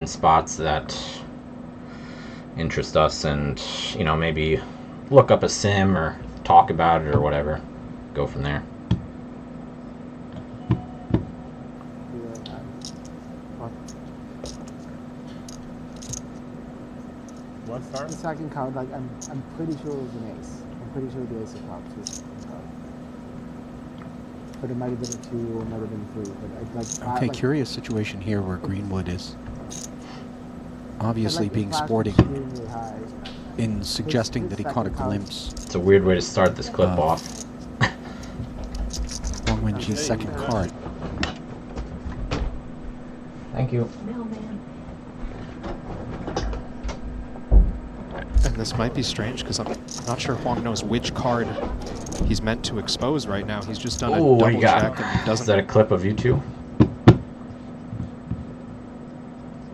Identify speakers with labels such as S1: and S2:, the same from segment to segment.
S1: spots that interest us, and maybe look up a sim or talk about it or whatever. Go from there.
S2: What star?
S3: The second card, like I'm pretty sure it was an ace. I'm pretty sure the ace of clubs was the second card. But it might have been a 2 or it might have been a 3. But
S4: okay, curious situation here where Greenwood is obviously being sporting in suggesting that he caught a glimpse.
S1: It's a weird way to start this clip off.
S4: Wong Wen-ji's second card.
S1: Thank you.
S5: And this might be strange because I'm not sure Huang knows which card he's meant to expose right now. He's just done a double check and doesn't.
S1: Is that a clip of you two?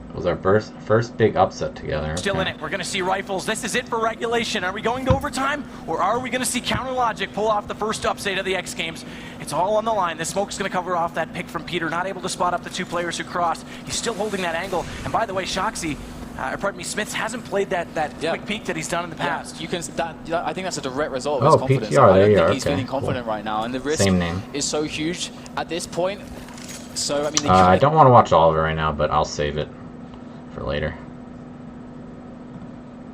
S1: It was our first big upset together. Okay.
S6: Still in it. We're going to see rifles. This is it for regulation. Are we going to overtime, or are we going to see Counter Logic pull off the first upset of the X Games? It's all on the line. The smoke's going to cover off that pick from Peter. Not able to spot up the 2 players who crossed. He's still holding that angle. And by the way, Sheepsyou, pardon me, Smits hasn't played that quick peek that he's done in the past.
S7: You can. I think that's a direct result of his confidence.
S1: PTR,
S7: I don't think
S1: there
S7: he's feeling confident right now, and the risk is so huge at this point. So I mean,
S1: I don't want to watch all of it right now, but I'll save it for later.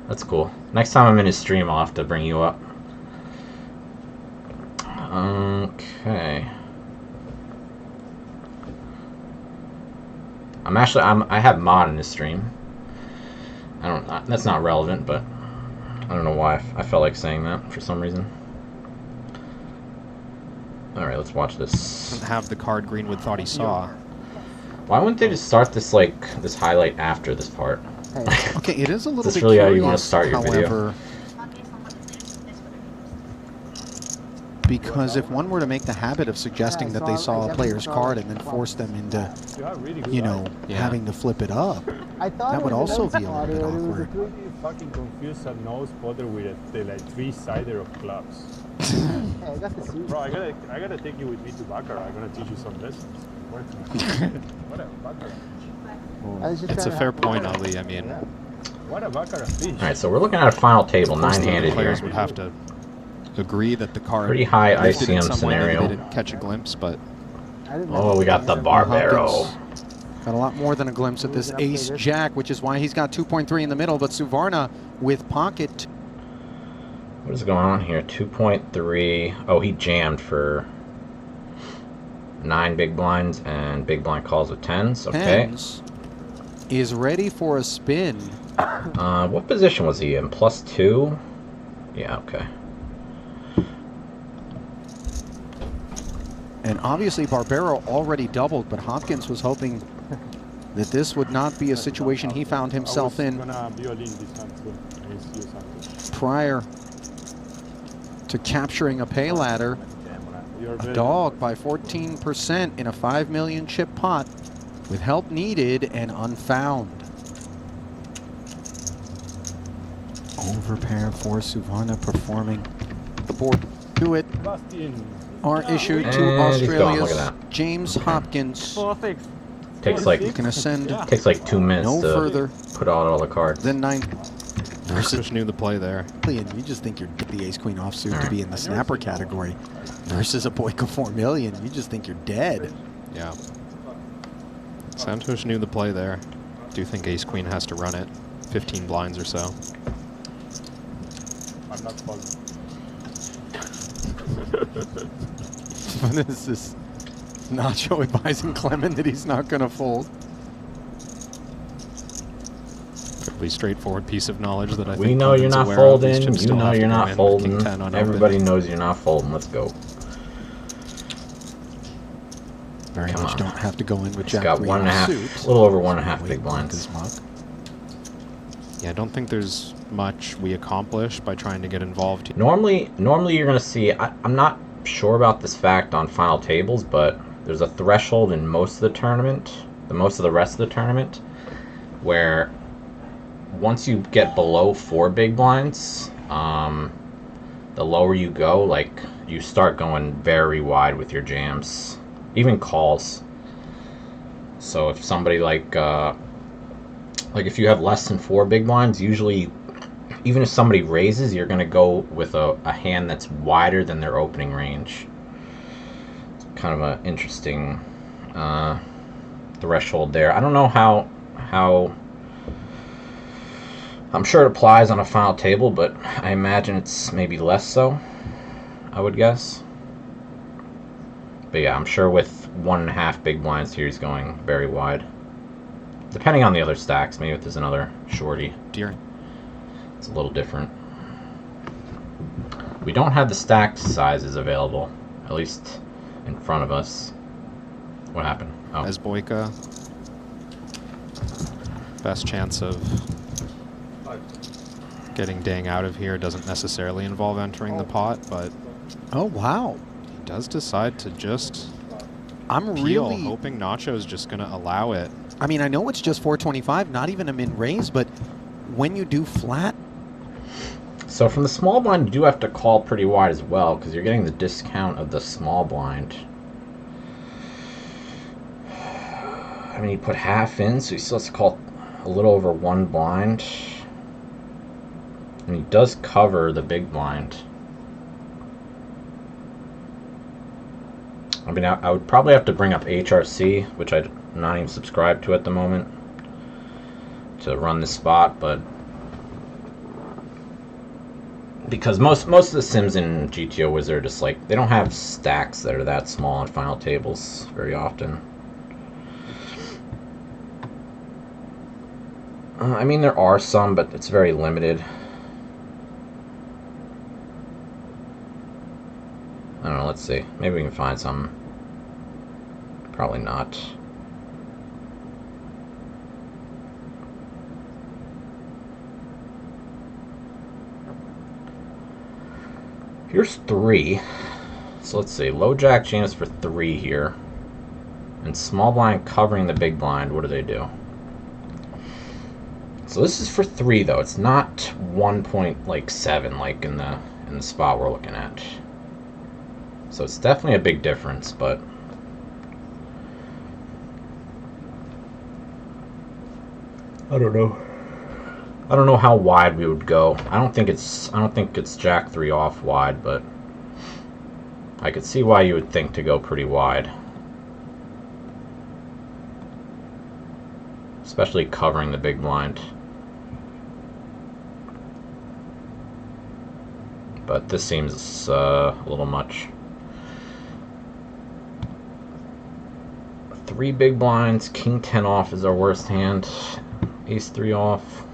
S1: That's cool. Next time I'm in his stream, I'll have to bring you up. Okay. I have mod in this stream. That's not relevant, but I don't know why I felt like saying that for some reason. Alright, let's watch this.
S5: Doesn't have the card Greenwood thought he saw.
S1: Why wouldn't they just start this this highlight after this part?
S4: Okay, it is a little
S1: bit
S4: bit
S1: really
S4: curious,
S1: how you want to start your
S4: however,
S1: video?
S4: Because if one were to make the habit of suggesting that they saw a player's card and then force them into, having to flip it up, that would also be a little bit awkward.
S2: Fucking confused and no spotter with the like 3-sider of clubs. Bro, I gotta take you with me to Baccarat. I'm gonna teach you some lessons. What a Baccarat.
S5: It's a fair point, Ali. I mean,
S2: what a Baccarat fish.
S1: Alright, so we're looking at a final table, 9-handed
S5: players
S1: here.
S5: would have to agree that the card
S1: pretty high
S5: lifted in
S1: ICM
S5: some way, maybe
S1: scenario.
S5: they didn't catch a glimpse, but
S1: Oh, we got the Barbaro.
S4: Got a lot more than a glimpse at this ace-jack, which is why he's got 2.3 in the middle, but Suvarna with pocket.
S1: What is going on here? 2.3. Oh, he jammed for 9 big blinds and big blind calls with 10s. Okay.
S4: Tens is ready for a spin.
S1: What position was he in? +2? Yeah, okay.
S4: And obviously Barbaro already doubled, but Hopkins was hoping that this would not be a situation he found himself in prior to capturing a pay ladder. A dog by 14% in a 5 million chip pot with help needed and unfound. Overpair for Suvarna performing the board to it. Are issued to Australia's James Hopkins.
S1: Takes like
S4: Gonna send
S1: 2 minutes
S4: no
S1: to
S4: further
S1: put out all the cards.
S4: then 9.
S5: Versus knew the play there.
S4: And you just think you're the ace queen offsuit to be in the snapper category versus a Boyka 4 million. You just think you're dead.
S5: Yeah. Santos knew the play there. Do think ace queen has to run it. 15 blinds or so.
S2: I'm not folding.
S4: What is this? Nacho advising Clement that he's not going to fold.
S5: Fairly straightforward piece of knowledge that I think
S1: We know you're not
S5: aware of. These
S1: folding.
S5: chips
S1: You
S5: still
S1: know
S5: have to
S1: you're
S5: go
S1: not
S5: in.
S1: folding.
S5: King 10 on
S1: Everybody
S5: open.
S1: knows you're not folding. Let's go.
S4: Very much don't have to go in with
S1: He's
S4: Jack
S1: got
S4: 3
S1: 1.5,
S4: suit.
S1: a little over 1.5 big blinds.
S5: Yeah, I don't think there's much we accomplish by trying to get involved here.
S1: Normally you're gonna see. I'm not sure about this fact on final tables, but there's a threshold in most of the tournament, most of the rest of the tournament, where once you get below 4 big blinds, the lower you go, like you start going very wide with your jams, even calls. So if somebody like like if you have less than 4 big blinds, usually, even if somebody raises, you're going to go with a hand that's wider than their opening range. It's kind of an interesting threshold there. I don't know how I'm sure it applies on a final table, but I imagine it's maybe less so, I would guess. But yeah, I'm sure with 1.5 big blinds here, he's going very wide. Depending on the other stacks, maybe if there's another shorty, it's a little different. We don't have the stacked sizes available, at least in front of us. What happened? Oh.
S5: As Boyka, best chance of getting Dang out of here doesn't necessarily involve entering the pot, but
S4: oh wow,
S5: he does decide to just
S4: I'm
S5: peel,
S4: really
S5: hoping Nacho's just going to allow it.
S4: I mean, I know it's just 425, not even a min raise, but when you do flat.
S1: So from the small blind, you do have to call pretty wide as well, because you're getting the discount of the small blind. I mean, he put half in, so he still has to call a little over 1 blind. And he does cover the big blind. I mean, I would probably have to bring up HRC, which I'm not even subscribed to at the moment, to run this spot, but because most of the sims in GTO Wizard are just like, they don't have stacks that are that small on final tables very often. I mean, there are some, but it's very limited. I don't know, let's see. Maybe we can find some. Probably not. Here's 3. So let's see. Low jack jams for 3 here. And small blind covering the big blind. What do they do? So this is for 3 though. It's not 1.7 like in the spot we're looking at. So it's definitely a big difference, but I don't know. I don't know how wide we would go. I don't think it's jack 3 off wide, but I could see why you would think to go pretty wide. Especially covering the big blind. But this seems a little much. 3 big blinds, king 10 off is our worst hand, ace 3 off.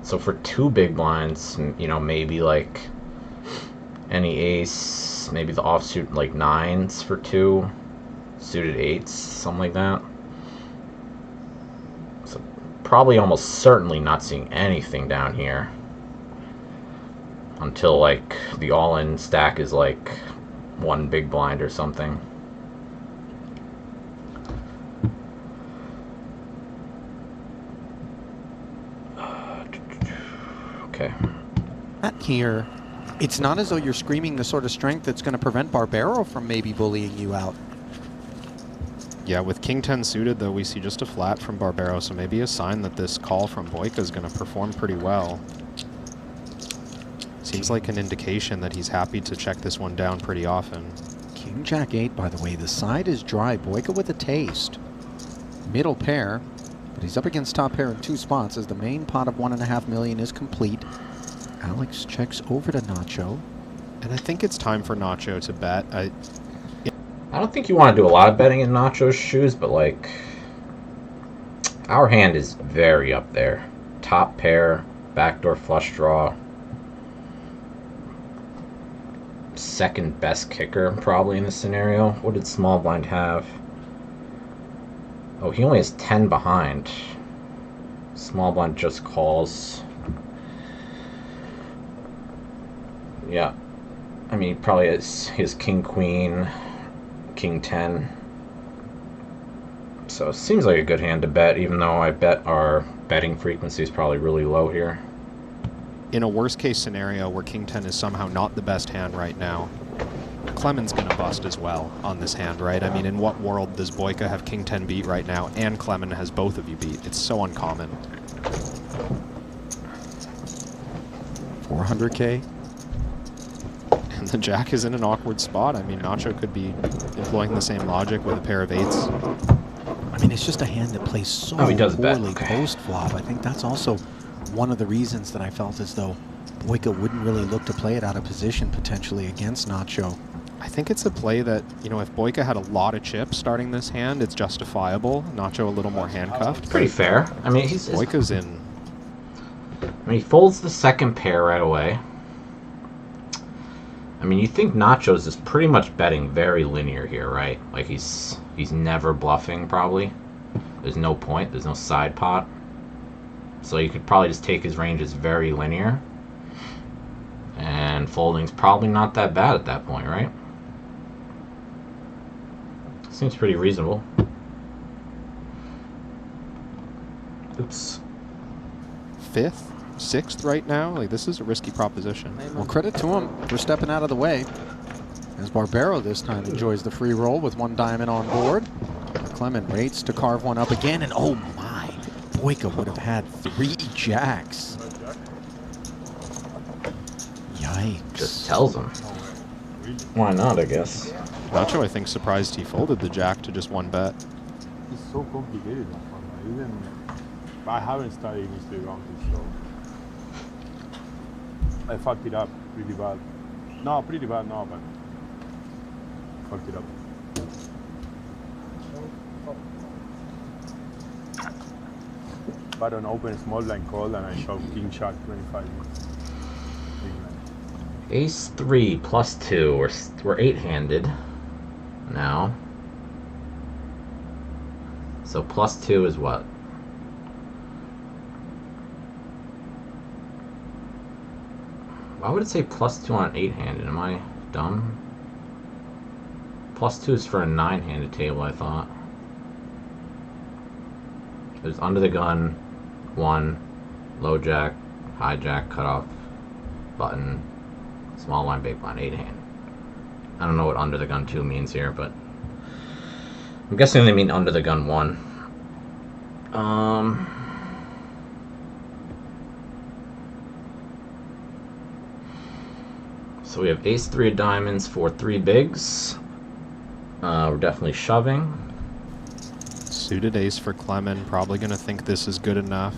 S1: So for 2 big blinds, you know, maybe like any ace, maybe the offsuit like 9s for 2, suited 8s, something like that. So probably almost certainly not seeing anything down here until like the all-in stack is like 1 big blind or something. Okay.
S4: Here, it's not as though you're screaming the sort of strength that's going to prevent Barbaro from maybe bullying you out.
S5: Yeah, with king 10 suited, though, we see just a flat from Barbaro, so maybe a sign that this call from Boyka is going to perform pretty well. Seems like an indication that he's happy to check this one down pretty often.
S4: King Jack 8, by the way, the side is dry. Boyka with a taste. Middle pair, but he's up against top pair in 2 spots as the main pot of 1.5 million is complete. Alex checks over to Nacho.
S5: And I think it's time for Nacho to bet.
S1: I don't think you want to do a lot of betting in Nacho's shoes, but like, our hand is very up there. Top pair, backdoor flush draw. Second best kicker probably in this scenario. What did small blind have? Oh, he only has 10 behind. Small blind just calls. Yeah. I mean, probably his king queen, king 10. So it seems like a good hand to bet, even though I bet our betting frequency is probably really low here.
S5: In a worst case scenario where king 10 is somehow not the best hand right now, Clemen's going to bust as well on this hand, right? I mean, in what world does Boyka have King 10 beat right now and Clemen has both of you beat? It's so uncommon.
S4: 400K.
S5: And the jack is in an awkward spot. I mean, Nacho could be employing the same logic with a pair of 8s.
S4: I mean, it's just a hand that plays so poorly post-flop. I think that's also one of the reasons that I felt as though Boyka wouldn't really look to play it out of position potentially against Nacho.
S5: I think it's a play that, you know, if Boyka had a lot of chips starting this hand, it's justifiable. Nacho a little more handcuffed.
S1: Pretty fair. I mean,
S5: Boyka's in.
S1: I mean, he folds the second pair right away. I mean, you think Nacho's is pretty much betting very linear here, right? Like he's never bluffing, probably. There's no point. There's no side pot. So you could probably just take his range as very linear. And folding's probably not that bad at that point, right? Seems pretty reasonable. Oops.
S5: 5th, 6th right now? Like, this is a risky proposition.
S4: Well, credit to him for stepping out of the way. As Barbero this time enjoys the free roll with 1 diamond on board. Clement waits to carve one up again, and oh my, Boyka would have had 3 jacks. Yikes.
S1: Just tells him. Why not, I guess.
S5: Nacho, I think, surprised he folded the jack to just 1 bet.
S2: It's so complicated, that one. Even I haven't studied history around this, so I fucked it up pretty bad. No, pretty bad, no, but fucked it up. But on open small blind call, and I shoved king shot 25.
S1: Ace 3 plus 2. We're 8-handed now. So plus 2 is what? Why would it say plus 2 on 8-handed? Am I dumb? Plus 2 is for a 9-handed table, I thought. There's under the gun, 1, low jack, high jack, cutoff, button, small line, big blind, 8-hand. I don't know what under the gun 2 means here, but I'm guessing they mean under the gun 1. So we have ace 3 of diamonds for 3 bigs. We're definitely shoving.
S5: Suited ace for Clement, probably going to think this is good enough.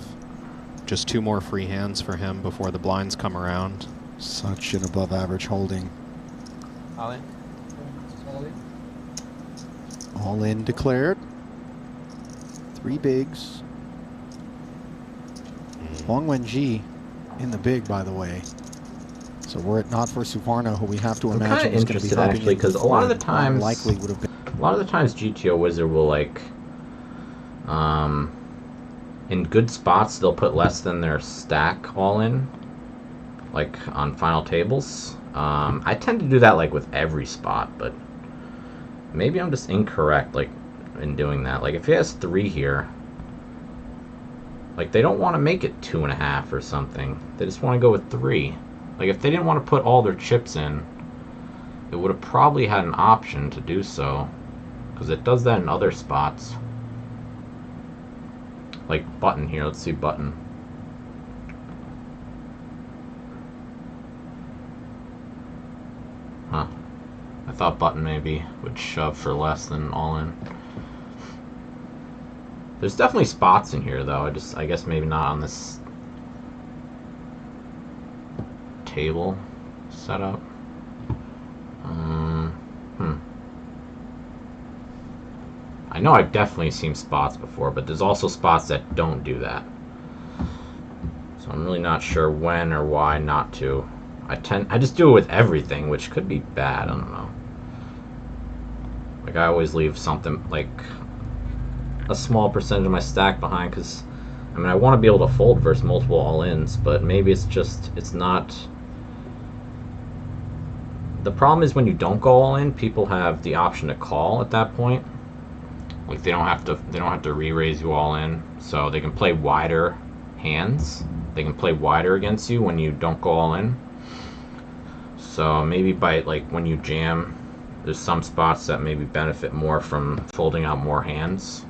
S5: Just 2 more free hands for him before the blinds come around.
S4: Such an above average holding.
S8: All in.
S4: All in declared. 3 bigs. Huang Wenji in the big, by the way. So were it not for Suvarna, who we have to imagine is going to be helping
S1: actually, because a lot of the times,
S4: likely would have been.
S1: A lot of the times, GTO Wizard will like, in good spots they'll put less than their stack all in, like on final tables. I tend to do that like with every spot, but maybe I'm just incorrect like in doing that. Like if he has 3 here, like they don't want to make it 2.5 or something. They just want to go with 3. Like if they didn't want to put all their chips in, it would have probably had an option to do so, because it does that in other spots. Like button here, let's see button. Huh. I thought button maybe would shove for less than all in. There's definitely spots in here though, I guess maybe not on this table setup. I know I've definitely seen spots before, but there's also spots that don't do that. So I'm really not sure when or why not to. I just do it with everything, which could be bad, I don't know. Like I always leave something, like a small percentage of my stack behind, because I mean I want to be able to fold versus multiple all-ins, but maybe it's not. The problem is when you don't go all in, people have the option to call at that point. Like they don't have to re-raise you all in, so they can play wider hands. They can play wider against you when you don't go all in. So maybe by like when you jam There's some spots that maybe benefit more from folding out more hands.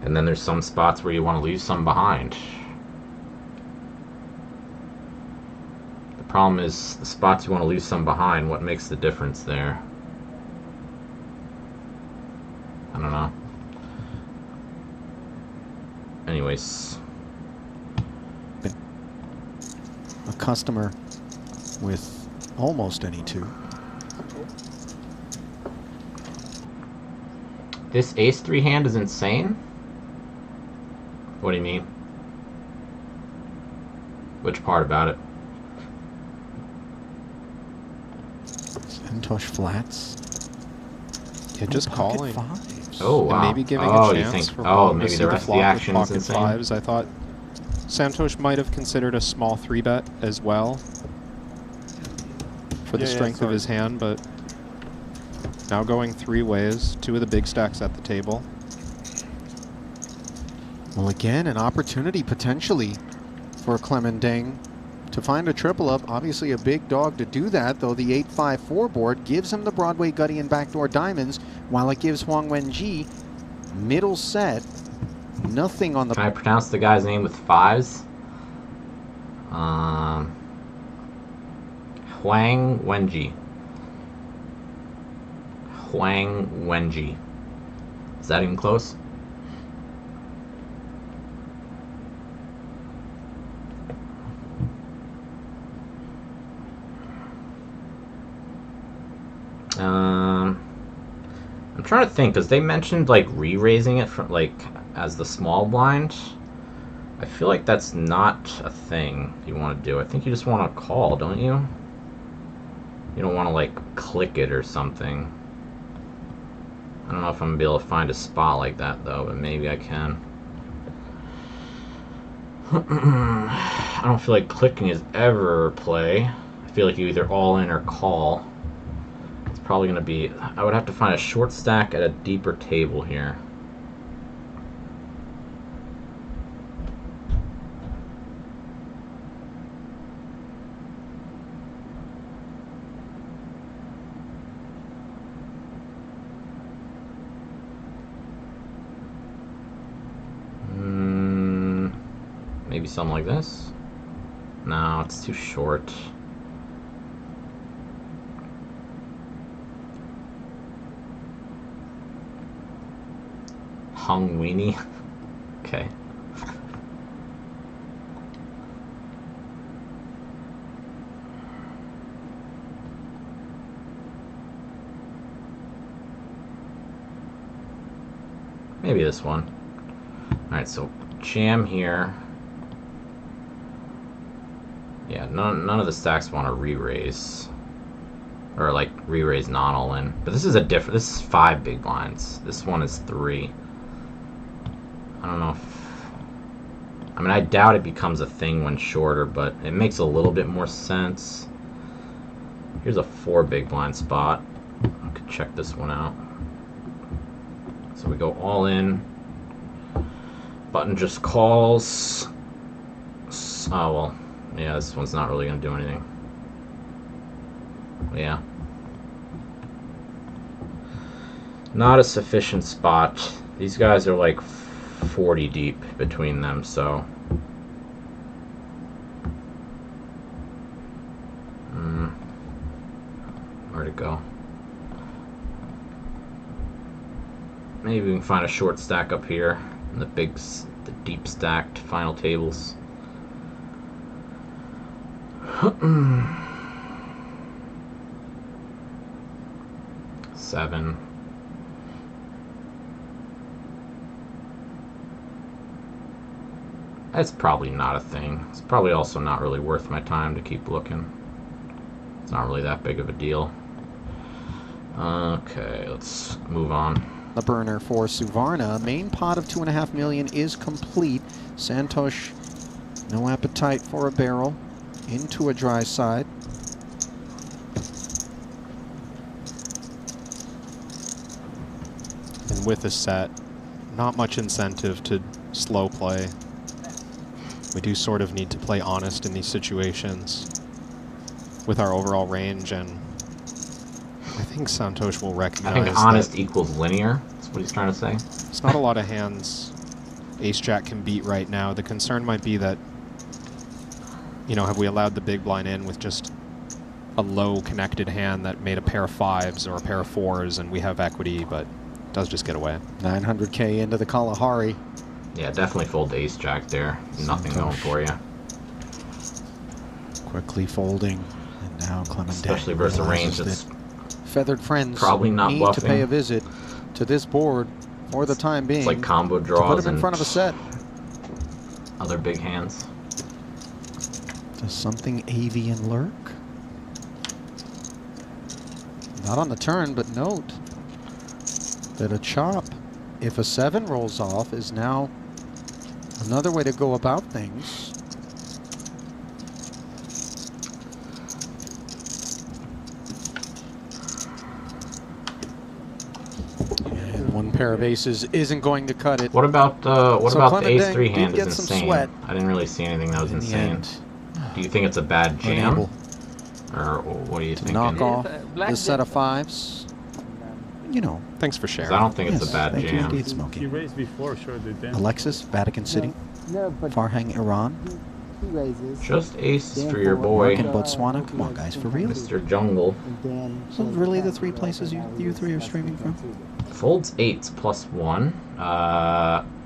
S1: And then there's some spots where you want to leave some behind. The problem is the spots you want to leave some behind, what makes the difference there? I don't know. Anyways.
S4: A customer with almost any two.
S1: This ace-3 hand is insane? What do you mean? Which part about it?
S4: Santosh flats.
S5: Yeah, just calling.
S4: Fives.
S1: Oh, wow.
S5: And maybe giving a
S1: you
S5: chance
S1: think,
S5: for
S1: oh,
S5: Bob
S1: maybe
S5: to
S1: the
S5: see
S1: rest of the
S5: flop with
S1: action is
S5: pocket
S1: insane?
S5: fives. I thought Santosh might have considered a small 3-bet as well for the strength of his hand, but now going 3 ways, 2 of the big stacks at the table.
S4: Well, again, an opportunity potentially for Clemending to find a triple up. Obviously a big dog to do that, though the 8-5-4 board gives him the Broadway Gutty and backdoor diamonds, while it gives Huang Wenji middle set. Nothing on the...
S1: Can I pronounce the guy's name with 5s? Huang Wenji. Huang Wenji. Is that even close? I'm trying to think, because they mentioned like re-raising it from like as the small blind. I feel like that's not a thing you want to do. I think you just want to call, don't you? You don't want to like click it or something. I don't know if I'm gonna be able to find a spot like that though, but maybe I can. I don't feel like clicking is ever play. I feel like you either all in or call. It's probably gonna be, I would have to find a short stack at a deeper table here. Maybe something like this? No, it's too short. Hung weenie? Okay. Maybe this one. Alright, so jam here. Yeah, none of the stacks want to re-raise. Or like re-raise not all in. But this is a different, this is 5 big blinds. This one is 3. I don't know if, I mean, I doubt it becomes a thing when shorter, but it makes a little bit more sense. Here's a 4 big blind spot. I could check this one out. So we go all in. Button just calls. Oh, well. Yeah, this one's not really going to do anything. Yeah. Not a sufficient spot. These guys are like 40 deep between them, so... Where'd it go? Maybe we can find a short stack up here in the the deep stacked final tables. 7. That's probably not a thing. It's probably also not really worth my time to keep looking. It's not really that big of a deal. Okay, let's move on.
S4: The burner for Suvarna. Main pot of $2.5 million is complete. Santosh, no appetite for a barrel. Into a dry side.
S5: And with a set, not much incentive to slow play. We do sort of need to play honest in these situations with our overall range, and I think Santosh will recognize
S1: I think honest equals linear. That's what he's trying to say.
S5: It's not a lot of hands Ace-Jack can beat right now. The concern might be that, you know, have we allowed the big blind in with just a low connected hand that made a pair of 5s or a pair of 4s, and we have equity, but it does just get away.
S4: 900K into the Kalahari.
S1: Yeah, definitely fold Ace-Jack there. Nothing going for you.
S4: Quickly folding, and now Clement,
S1: especially versus a range that's
S4: feathered friends
S1: probably not
S4: need
S1: bluffing.
S4: to pay a visit to this board for the time being.
S1: It's like combo draws
S4: to put him in
S1: and
S4: front of a set.
S1: Other big hands.
S4: Does something avian lurk? Not on the turn, but note that a chop, if a 7 rolls off, is now another way to go about things. And one pair of aces isn't going to cut it.
S1: What about the Ace-3 hand is insane.
S4: Sweat
S1: I didn't really see anything that was insane. Do you think it's a bad jam? Or what are you thinking?
S4: Knock off the set of 5s. You know.
S5: Thanks for sharing.
S1: I don't think it's a bad jam.
S4: Indeed, Smokey.
S2: He raised before, sure they did.
S4: Alexis, Vatican City.
S3: No, but
S4: Farhang, Iran.
S3: he raises.
S1: Just aces for your boy,
S4: In Botswana. Come on, guys, for real.
S1: Mr. Jungle.
S4: So really the 3 places you 3 are streaming from?
S1: Folds 8s +1.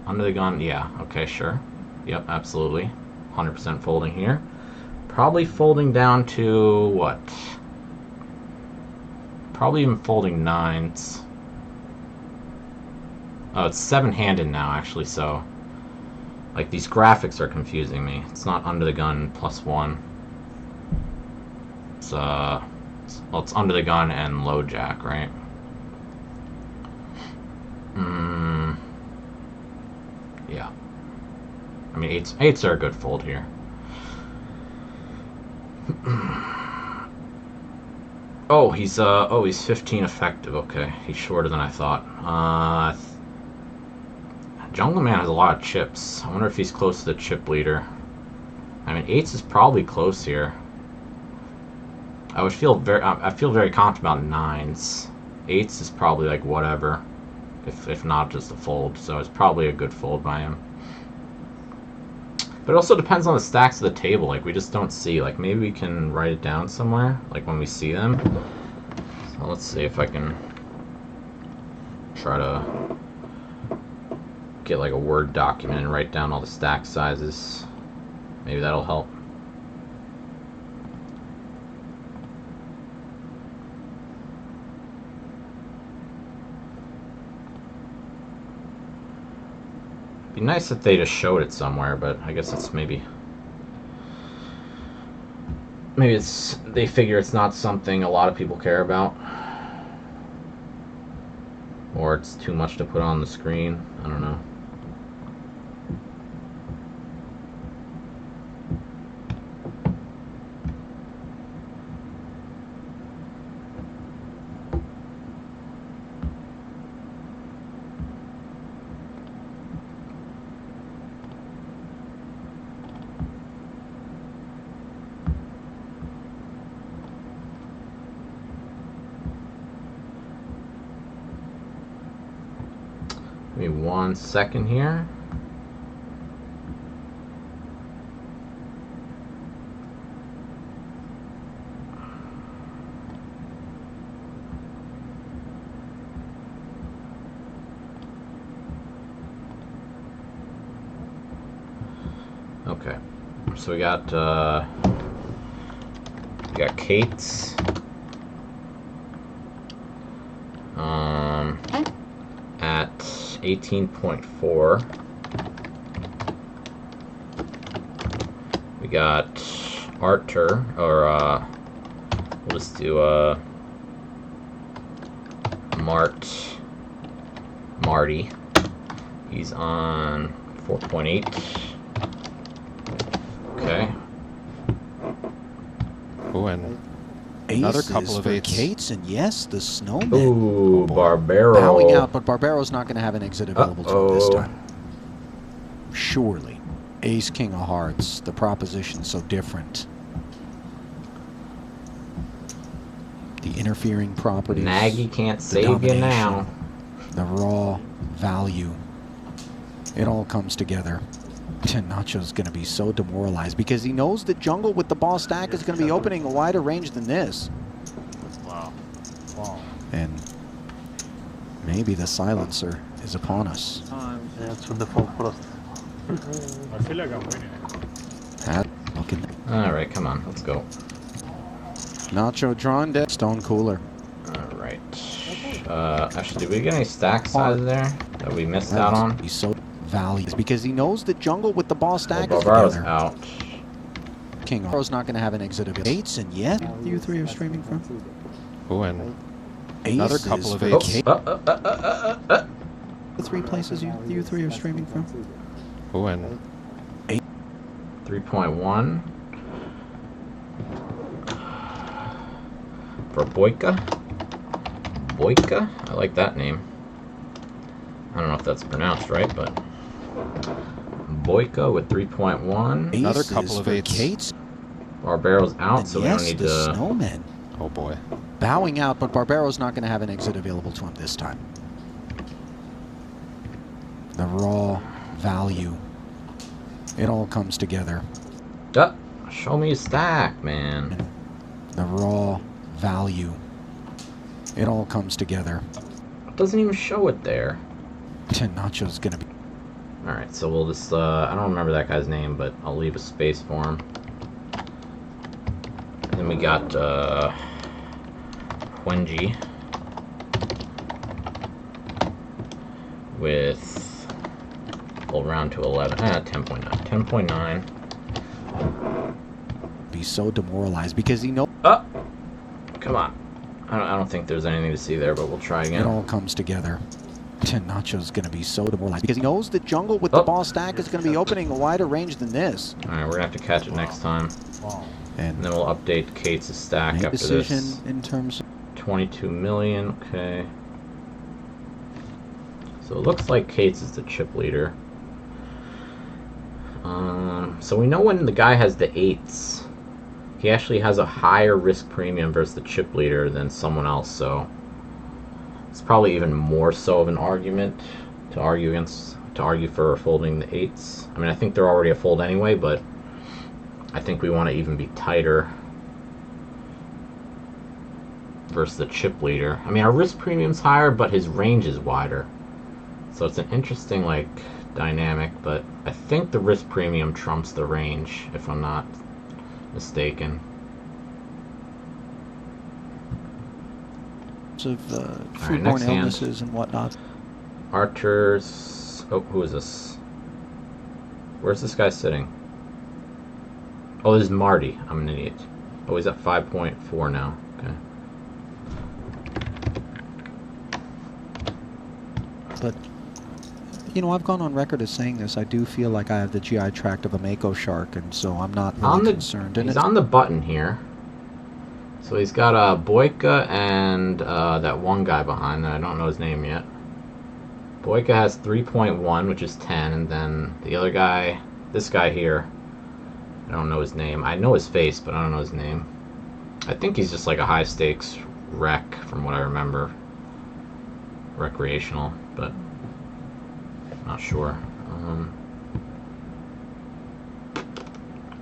S1: Under the gun, yeah. Okay, sure. Yep, absolutely. 100% folding here. Probably folding down to what? Probably even folding 9s. Oh, it's 7-handed now, actually, so... Like, these graphics are confusing me. It's not under the gun +1. It's, well, it's under the gun and low jack, right? Yeah. I mean, 8s are a good fold here. Oh, he's 15 effective. Okay, he's shorter than I thought. Jungle Man has a lot of chips. I wonder if he's close to the chip leader. I mean, 8s is probably close here. I feel very confident about 9s. 8s is probably like whatever, if not just a fold. So it's probably a good fold by him. But it also depends on the stacks of the table. Like, we just don't see. Like, maybe we can write it down somewhere, like when we see them. So let's see if I can try to get like a Word document and write down all the stack sizes. Maybe that'll help. Be nice if they just showed it somewhere, but I guess it's maybe it's they figure it's not something a lot of people care about, or it's too much to put on the screen. I don't know. Give me 1 second here. Okay, so we got Kate's. At 18.4. We got Artur, or we'll just do Marty. He's on 4.8. Okay.
S5: Oh, and another couple of 8s.
S4: Kates, and yes, the snowman.
S1: Ooh, Barbaro.
S4: Bowing out, but Barbaro's not going to have an exit available to him this time. Surely. Ace, King of Hearts. The proposition's so different. the interfering properties,
S1: Nagy can't
S4: the
S1: save you now.
S4: the raw value. It all comes together. And Nacho's going to be so demoralized because he knows the jungle with the ball stack is going to be opening a wider range than this.
S2: Wow. Wow.
S4: And maybe the silencer is upon us.
S2: I feel like I'm winning.
S1: Alright, come on, let's go.
S4: Nacho drawn dead. Stone cooler.
S1: Alright. Actually, did we get any stack size there that we missed out on?
S4: He's so values because he knows the jungle with the ball stack is
S1: Barbaro's
S4: together.
S1: out.
S4: King Barbaro's not going to have an exit of 8s, and yet you three are streaming from.
S5: Oh, and another couple of 8s.
S4: The 3 places you three are streaming from.
S5: Oh, and
S1: 3.1 for Boyka. Boyka? I like that name. I don't know if that's pronounced right, but Boyka with 3.1.
S5: Another couple of 8s.
S1: Barbaro's out,
S4: and
S1: so
S4: yes,
S1: we don't need
S4: the
S1: to.
S4: Snowmen.
S5: Oh boy.
S4: Bowing out, but Barbaro's not going to have an exit available to him this time. The raw value. It all comes together.
S1: Show me a stack, man.
S4: The raw value. It all comes together.
S1: It doesn't even show it there.
S4: Nacho's gonna be.
S1: Alright, so we'll just, I don't remember that guy's name, but I'll leave a space for him. Then we got, Wenji. With, we'll round to 11, 10.9. 10.9.
S4: Be so demoralized because he knows.
S1: Oh! Come on. I don't think there's anything to see there, but we'll try again.
S4: It all comes together. Nacho's going to be so demoralized because he knows the jungle with the ball stack is going to be opening a wider range than this.
S1: Alright, we're going to have to catch it next time.
S4: And
S1: then we'll update Kate's stack after
S4: decision
S1: this.
S4: In terms of
S1: 22 million, okay. So it looks like Kate's is the chip leader. So we know when the guy has the 8s, he actually has a higher risk premium versus the chip leader than someone else, so it's probably even more so of an argument to argue for folding the 8s. I mean, I think they're already a fold anyway, but I think we want to even be tighter versus the chip leader. I mean, our risk premium's higher, but his range is wider. So it's an interesting, like, dynamic, but I think the risk premium trumps the range, if I'm not mistaken.
S4: Of foodborne illnesses and whatnot.
S1: Archer's. Oh, who is this? Where's this guy sitting? Oh, this is Marty. I'm an idiot. Oh, he's at 5.4 now. Okay.
S4: But, you know, I've gone on record as saying this. I do feel like I have the GI tract of a mako shark, and so I'm not really concerned.
S1: He's on the button here. So he's got Boyka and that one guy behind that I don't know his name yet. Boyka has 3.1, which is 10, and then the other guy, this guy here, I don't know his name. I know his face, but I don't know his name. I think he's just like a high stakes rec, from what I remember. Recreational, but not sure.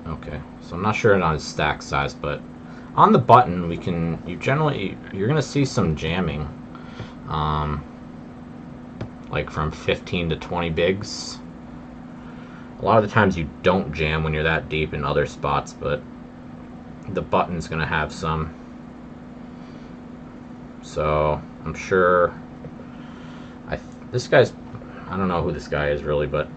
S1: Okay, so I'm not sure on his stack size, but on the button, you're gonna see some jamming, like from 15 to 20 bigs. A lot of the times you don't jam when you're that deep in other spots, but the button's gonna have some. So I'm sure. This guy's, I don't know who this guy is really, but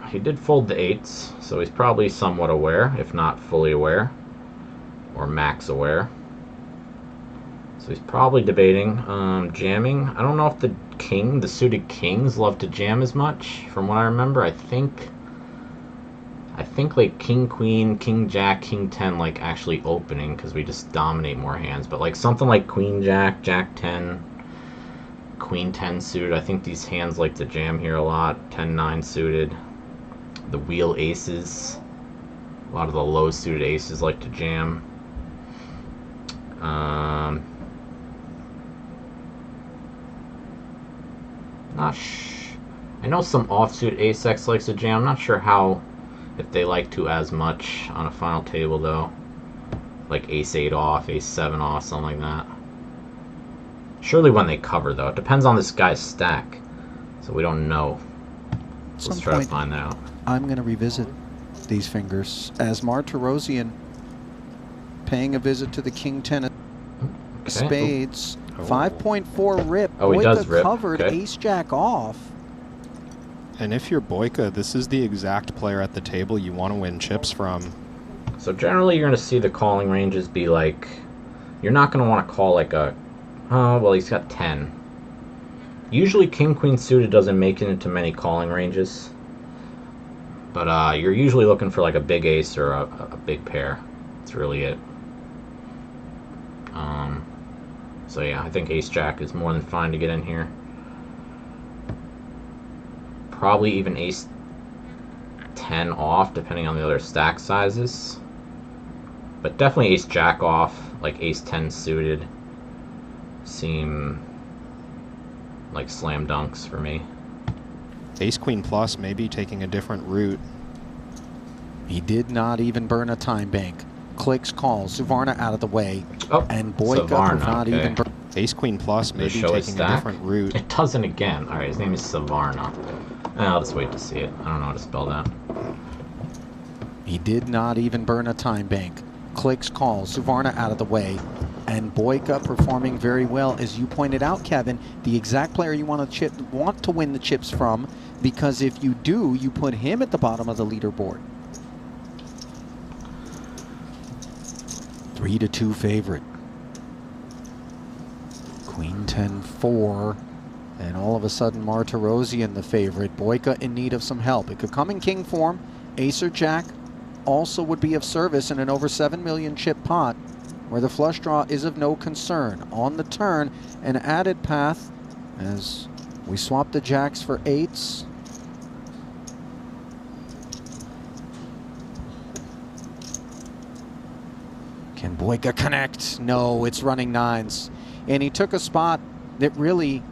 S1: he did fold the 8s, so he's probably somewhat aware, if not fully aware, or max aware. So he's probably debating jamming. I don't know if the suited kings love to jam as much. From what I remember, I think like king queen, king jack, king 10 like actually opening because we just dominate more hands. But like something like queen jack, jack 10, queen 10 suited, I think these hands like to jam here a lot. 10-9 suited. The wheel aces, a lot of the low suited aces like to jam. I know some offsuit ace-x likes to jam. I'm not sure how, if they like to as much on a final table though. Like ace-8 off, ace-7 off, something like that. Surely when they cover though. It depends on this guy's stack. So we don't know. Let's try to find out.
S4: I'm going to revisit these fingers as Martirosian paying a visit to the King 10 spades. 5.4 rip.
S1: Oh, he does rip.
S4: Covered ace-jack off.
S5: And if you're Boyka, this is the exact player at the table you want to win chips from.
S1: So generally you're going to see the calling ranges be like, you're not going to want to call like a, oh, well, he's got 10. Usually king-queen suited doesn't make it into many calling ranges. But you're usually looking for like a big ace or a big pair. That's really it. So yeah, I think ace-jack is more than fine to get in here. Probably even ace-10 off, depending on the other stack sizes. But definitely ace-jack off, like ace-10 suited, seem like slam dunks for me.
S5: Ace-queen plus, maybe taking a different route.
S4: He did not even burn a time bank. Clicks, calls, Suvarna out of the way, and Boyka not even burn.
S5: Ace-queen plus, maybe taking a different route.
S1: It doesn't again. Alright, his name is Suvarna. I'll just wait to see it. I don't know how to spell that.
S4: He did not even burn a time bank. Clicks, calls, Suvarna out of the way, and Boyka performing very well, as you pointed out, Kevin. The exact player you want to win the chips from, because if you do, you put him at the bottom of the leaderboard. 3-2 favorite. Queen 10-4, and all of a sudden Martirosian the favorite. Boyka in need of some help. It could come in king form. Ace or jack also would be of service in an over 7 million chip pot, where the flush draw is of no concern. On the turn, an added path as we swap the jacks for eights. Can Boyka connect? No, it's running nines. And he took a spot that really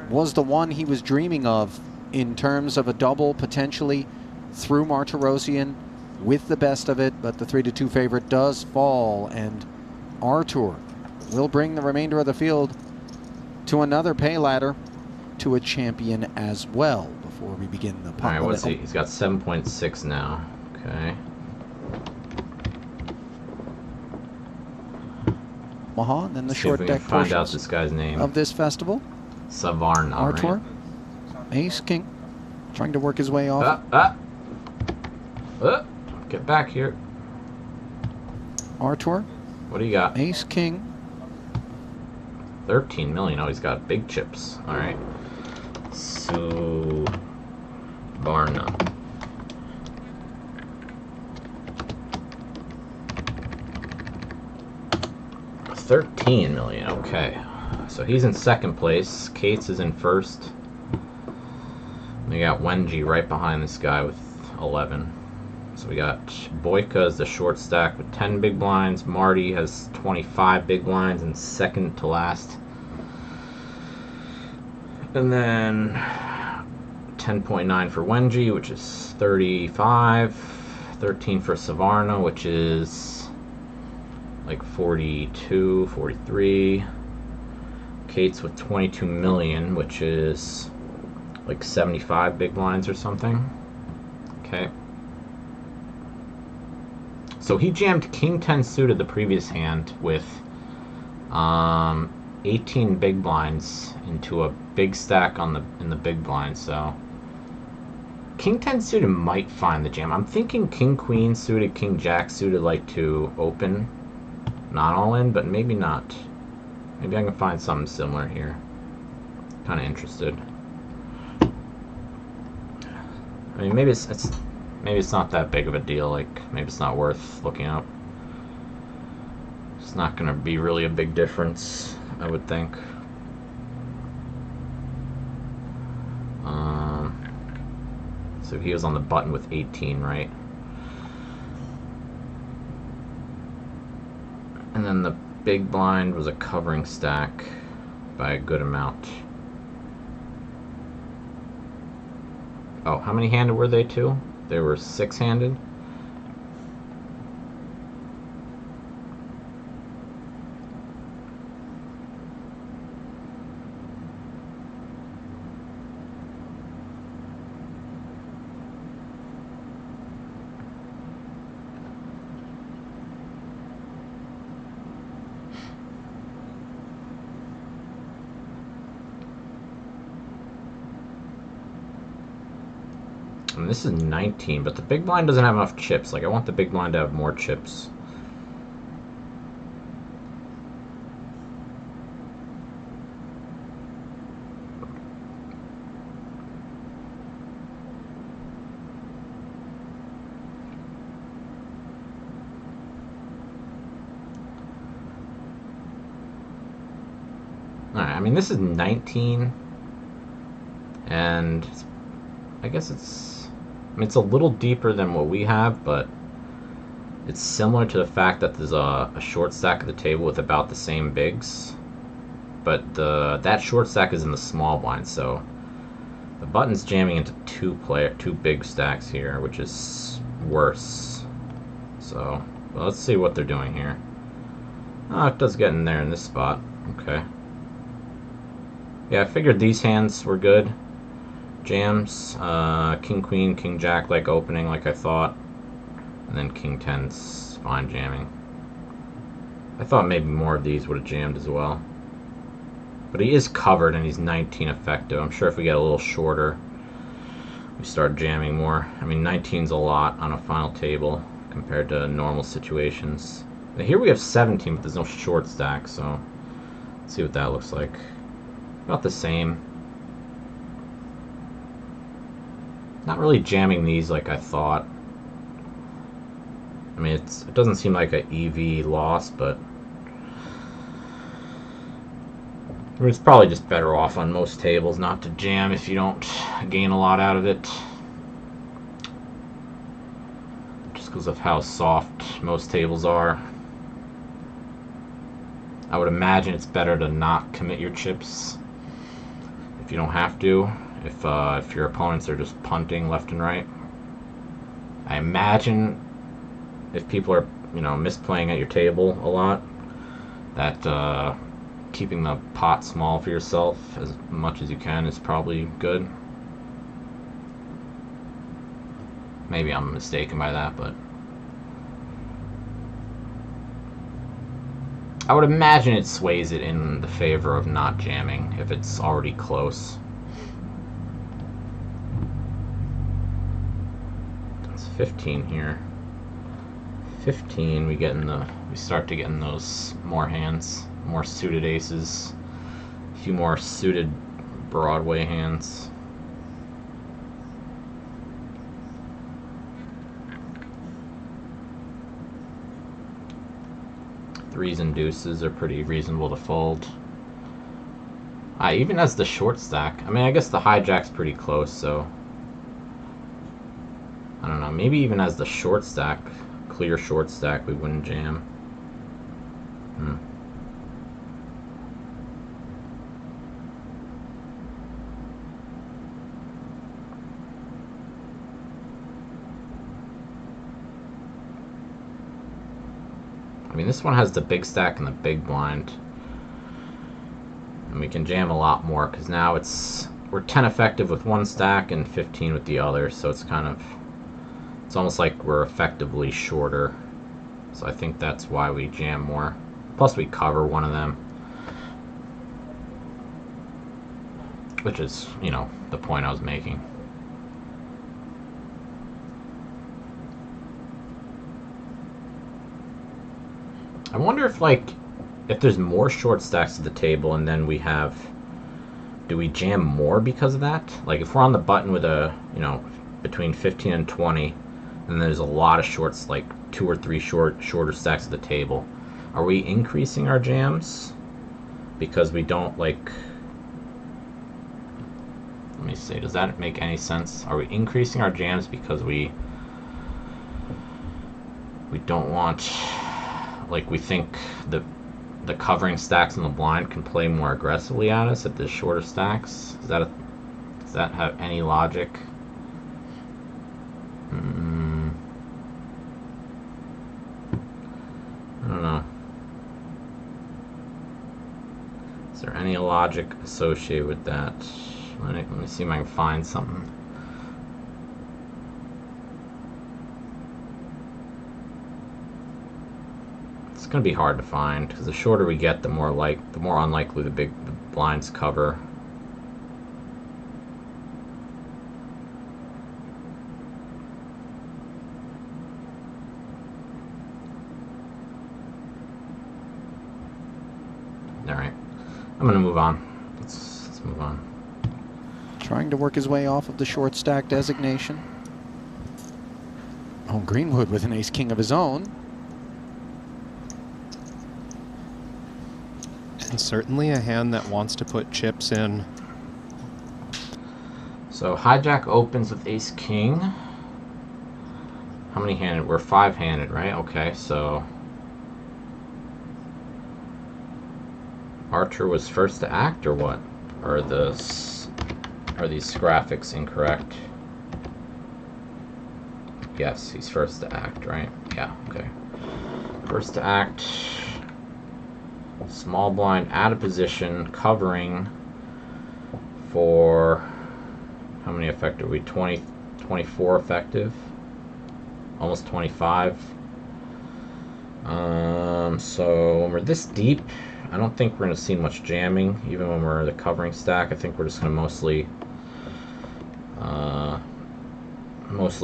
S4: was the one he was dreaming of in terms of a double potentially through Martirosian with the best of it, but the 3-2 favorite does fall, and Artur will bring the remainder of the field to another pay ladder to a champion as well before we begin the pot.
S1: All right, what's he? He's got 7.6 now. Okay.
S4: And then the short deck
S1: find out this guy's name
S4: of this festival.
S1: Suvarna.
S4: Artur,
S1: right?
S4: ace king, trying to work his way off.
S1: Get back here.
S4: Artur,
S1: what do you got?
S4: Ace king.
S1: 13 million. Oh, he's got big chips. All right. Suvarna. 13 million, okay. So he's in second place. Cates is in first. We got Wenji right behind this guy with 11. So we got Boyka as the short stack with 10 big blinds. Marty has 25 big blinds and second to last. And then 10.9 for Wenji, which is 35. 13 for Suvarna, which is like 42, 43. Cates with 22 million, which is like 75 big blinds or something. Okay. So he jammed king 10 suited the previous hand with 18 big blinds into a big stack in the big blind. So king 10 suited might find the jam. I'm thinking king queen suited, king jack suited like to open. Not all in, but maybe not. Maybe I can find something similar here. Kind of interested. I mean, maybe it's not that big of a deal. Like, maybe it's not worth looking up. It's not gonna be really a big difference, I would think. So he was on the button with 18, right? And then the big blind was a covering stack by a good amount. Oh, how many handed were they too? They were 6-handed. And this is 19, but the big blind doesn't have enough chips. Like, I want the big blind to have more chips. Alright, I mean, this is 19. And I guess it's a little deeper than what we have, but it's similar to the fact that there's a short stack at the table with about the same bigs. But that short stack is in the small blind, so the button's jamming into two big stacks here, which is worse. So, well, let's see what they're doing here. Oh, it does get in there in this spot. Okay. Yeah, I figured these hands were good. Jams, King Queen, King Jack like opening like I thought, and then King 10's fine jamming. I thought maybe more of these would have jammed as well. But he is covered and he's 19 effective. I'm sure if we get a little shorter, we start jamming more. I mean, 19's a lot on a final table compared to normal situations. Now here we have 17, but there's no short stack, so let's see what that looks like. About the same. Not really jamming these like I thought. I mean, it doesn't seem like an EV loss, but I mean, it's probably just better off on most tables not to jam if you don't gain a lot out of it. Just because of how soft most tables are. I would imagine it's better to not commit your chips if you don't have to. If your opponents are just punting left and right. I imagine if people are, misplaying at your table a lot, that keeping the pot small for yourself as much as you can is probably good. Maybe I'm mistaken by that, but I would imagine it sways it in the favor of not jamming if it's already close. 15 here. 15, we start to get in those more hands, more suited aces, a few more suited Broadway hands. Threes and deuces are pretty reasonable to fold. Even as the short stack. I mean, I guess the hijack's pretty close, so I don't know, maybe even as the short stack, clear short stack, we wouldn't jam. I mean, this one has the big stack and the big blind. And we can jam a lot more, because now we're 10 effective with one stack and 15 with the other, so it's almost like we're effectively shorter. So I think that's why we jam more. Plus we cover one of them. Which is, the point I was making. I wonder if there's more short stacks at the table and then do we jam more because of that? Like if we're on the button with between 15 and 20, and there's a lot of shorts, like 2 or 3 shorter stacks at the table, are we increasing our jams because we don't let me see, does that make any sense? Are we increasing our jams because we don't want, we think the the covering stacks on the blind can play more aggressively at us at the shorter stacks. Does that have any logic? I don't know. Is there any logic associated with that? Let me see if I can find something. It's gonna be hard to find because the shorter we get, the more unlikely the blinds cover. All right, I'm gonna move on. Let's move on.
S4: Trying to work his way off of the short stack designation. Oh, Greenwood with an ace-king of his own.
S5: And certainly a hand that wants to put chips in.
S1: So hijack opens with ace-king. How many handed? We're 5-handed, right? Okay, so Archer was first to act, or what? Or are these graphics incorrect? Yes, he's first to act, right? Yeah, okay. First to act. Small blind out of position, covering for how many effective? Are we 20, 24 effective? Almost 25. So when we're this deep, I don't think we're going to see much jamming, even when we're the covering stack. I think we're just going to mostly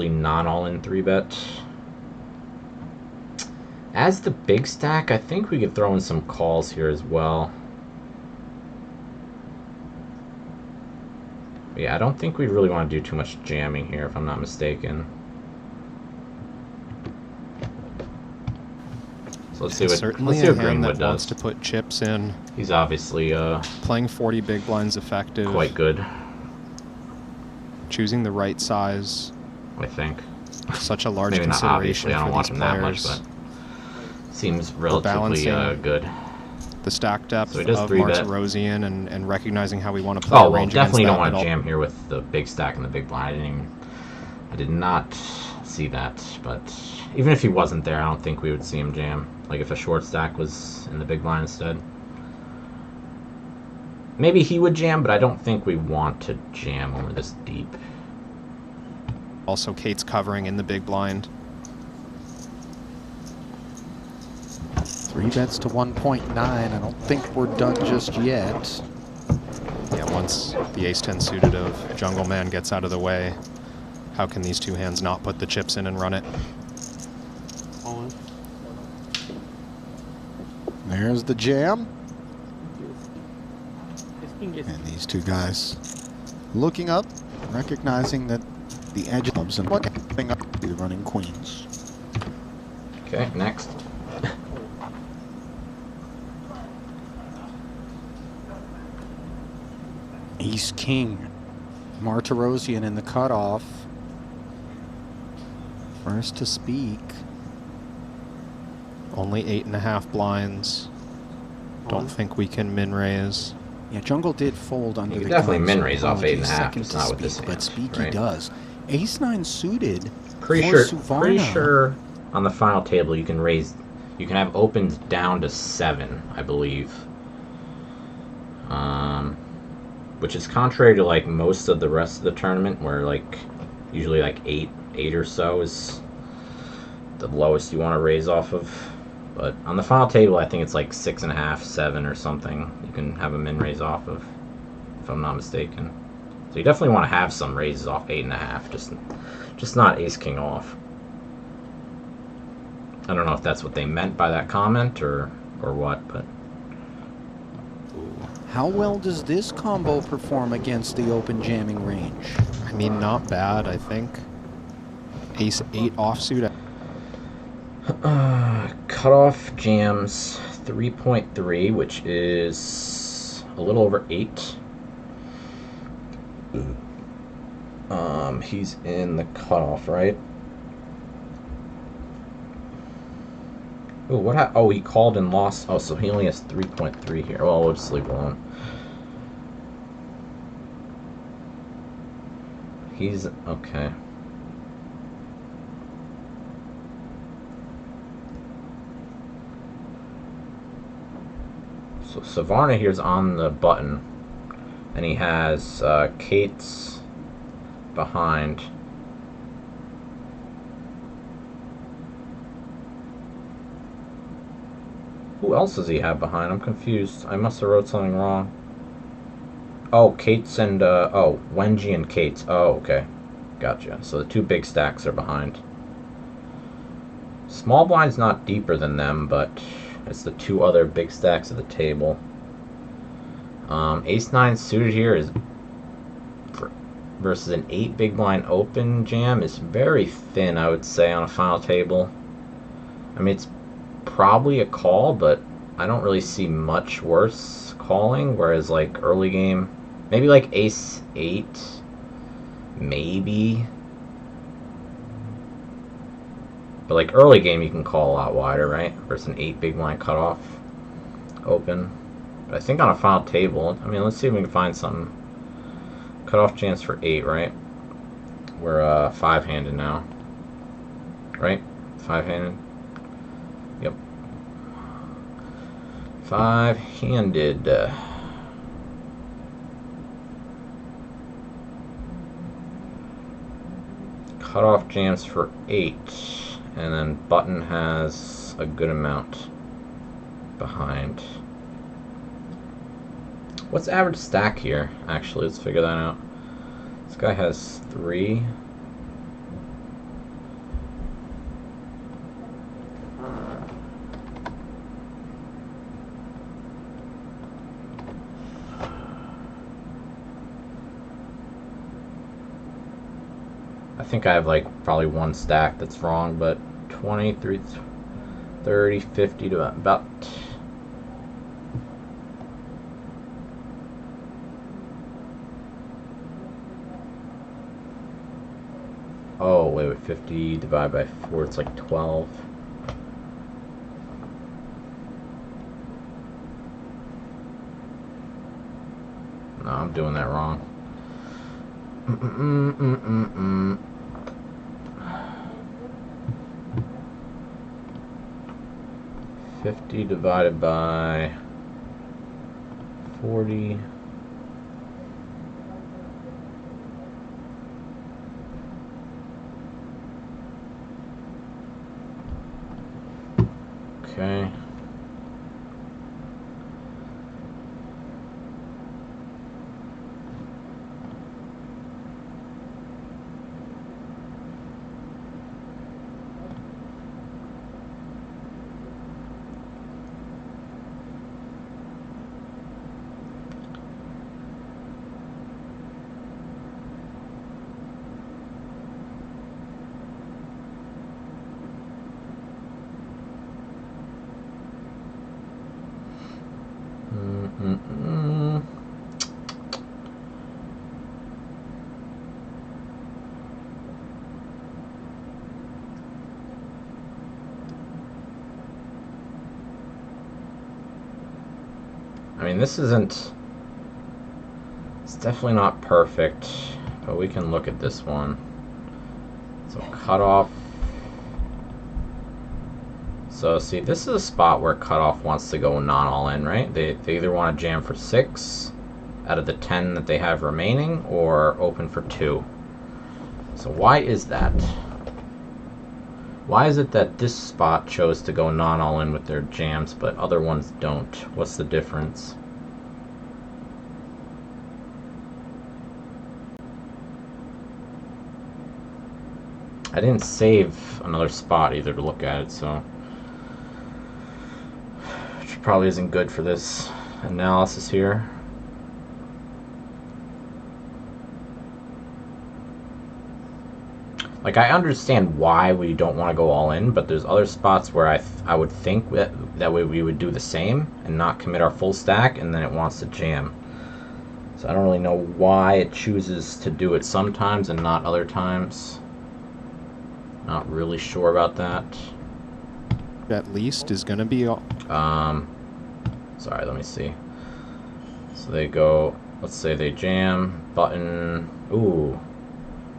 S1: not all-in 3-bet. As the big stack, I think we could throw in some calls here as well. But yeah, I don't think we really want to do too much jamming here, if I'm not mistaken. So let's see what Greenwood does.
S5: Wants to put chips in.
S1: He's obviously
S5: playing 40 big blinds effective.
S1: Quite good.
S5: Choosing the right size.
S1: I think.
S5: Such a large
S1: Maybe
S5: consideration
S1: not obviously. I don't watch him that much,
S5: players.
S1: but seems relatively good.
S5: The stack depth
S1: so
S5: of Martirosian and recognizing how we want to play.
S1: Oh, well, definitely don't want to jam here with the big stack and the big blind. I did not see that, but even if he wasn't there, I don't think we would see him jam. Like if a short stack was in the big blind instead. Maybe he would jam, but I don't think we want to jam when we're this deep.
S5: Also, Kate's covering in the big blind.
S4: 3 bets to 1.9. I don't think we're done just yet.
S5: Yeah, once the ace-10 suited of Jungle Man gets out of the way, how can these two hands not put the chips in and run it?
S4: There's the jam. And these two guys looking up, recognizing that the edge clubs and looking up the running queens.
S1: Okay, next.
S4: Ace King. Martirosian in the cutoff. First to speak.
S5: Only 8.5 blinds. Don't think we can min raise.
S4: Yeah, Jungle did fold under the
S1: definitely
S4: gun,
S1: min
S4: so
S1: raise off 8.5.
S4: It's
S1: not with this
S4: but
S1: hand,
S4: speak
S1: right?
S4: he does. Ace-9 suited.
S1: Pretty sure on the final table you can have opens down to 7, I believe. Which is contrary to like most of the rest of the tournament, where like usually like 8 or so is the lowest you want to raise off of. But on the final table, I think it's like 6.5, 7 or something. You can have a min raise off of, if I'm not mistaken. So you definitely want to have some raises off 8.5, just not ace king off. I don't know if that's what they meant by that comment or what, but.
S4: How well does this combo perform against the open jamming range?
S5: I mean, not bad, I think. Ace-8 offsuit.
S1: Cutoff jams 3.3, which is a little over 8. He's in the cutoff, right? Ooh, what happened? Oh, he called and lost. Oh, so he only has 3.3 here. Well, we'll just leave it alone. He's okay. So Savarna here's on the button, and he has Kate's behind. Who else does he have behind? I'm confused. I must have wrote something wrong. Oh, Kate's and, oh, Wenji and Kate's. Oh, okay. Gotcha. So the two big stacks are behind. Small blind's not deeper than them, but it's the two other big stacks at the table. Ace-9 suited here is versus an 8 big blind open jam is very thin, I would say, on a final table. I mean, it's probably a call, but I don't really see much worse calling, whereas like early game, maybe like Ace-8, maybe. But like early game you can call a lot wider, right? Versus an 8 big blind cutoff open. But I think on a final table, I mean, let's see if we can find something. Cutoff chance for 8, right? We're 5-handed now. Right? 5-handed. Yep. 5-handed. Cutoff jams for 8. And then button has a good amount behind. What's the average stack here? Actually, let's figure that out. This guy has 3. I think I have like probably one stack that's wrong, but 23, 30, 50 to about... Oh, wait, 50 divided by 4, it's like 12. No, I'm doing that wrong. 50 divided by 40. Okay. I mean, this isn't... It's definitely not perfect, but we can look at this one. So cutoff... So see, this is a spot where cutoff wants to go non-all-in, right? They either want to jam for 6 out of the 10 that they have remaining, or open for 2. So why is that? Why is it that this spot chose to go non-all-in with their jams, but other ones don't? What's the difference? I didn't save another spot either to look at it, so... Which probably isn't good for this analysis here. Like, I understand why we don't want to go all in, but there's other spots where I would think that way we would do the same and not commit our full stack, and then it wants to jam. So I don't really know why it chooses to do it sometimes and not other times. Not really sure about that.
S5: at least is going to be...
S1: Sorry, let me see. So they go, let's say they jam, button, ooh.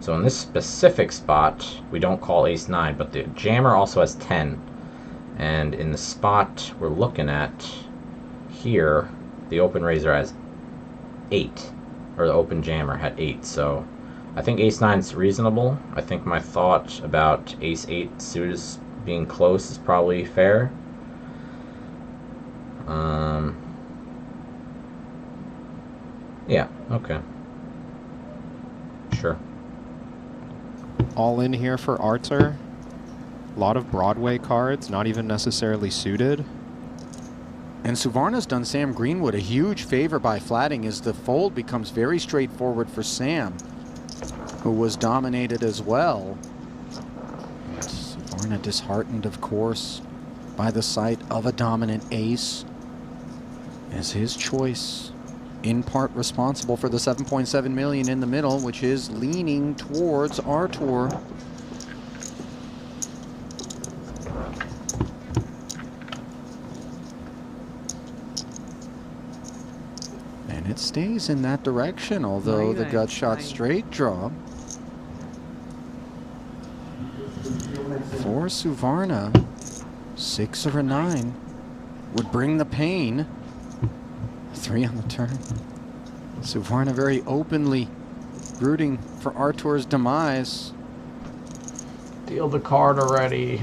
S1: So in this specific spot, we don't call ace-9, but the jammer also has 10. And in the spot we're looking at here, the open raiser has 8. Or the open jammer had 8, so I think ace-9 is reasonable. I think my thought about ace-8 suited being close is probably fair. Yeah, okay. Sure.
S5: All in here for Arthur. A lot of Broadway cards, not even necessarily suited.
S4: And Suvarna's done Sam Greenwood a huge favor by flatting as the fold becomes very straightforward for Sam, who was dominated as well. And Suvarna disheartened, of course, by the sight of a dominant ace, as his choice in part responsible for the 7.7 million in the middle, which is leaning towards Arthur. And it stays in that direction, although the gut shot straight draw for Suvarna, 6 or a 9 would bring the pain. 3 on the turn. Suvarna very openly rooting for Arthur's demise.
S1: Deal the card already.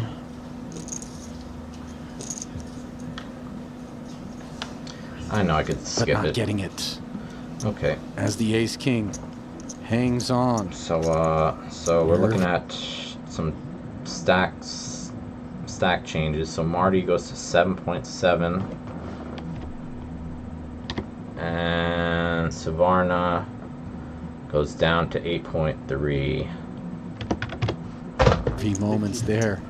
S1: I know I could skip
S4: but not
S1: it.
S4: Getting it.
S1: Okay.
S4: As the ace king hangs on.
S1: So we're looking at some stack changes. So Marty goes to 7.7. And Suvarna goes down to 8.3.
S4: Few moments there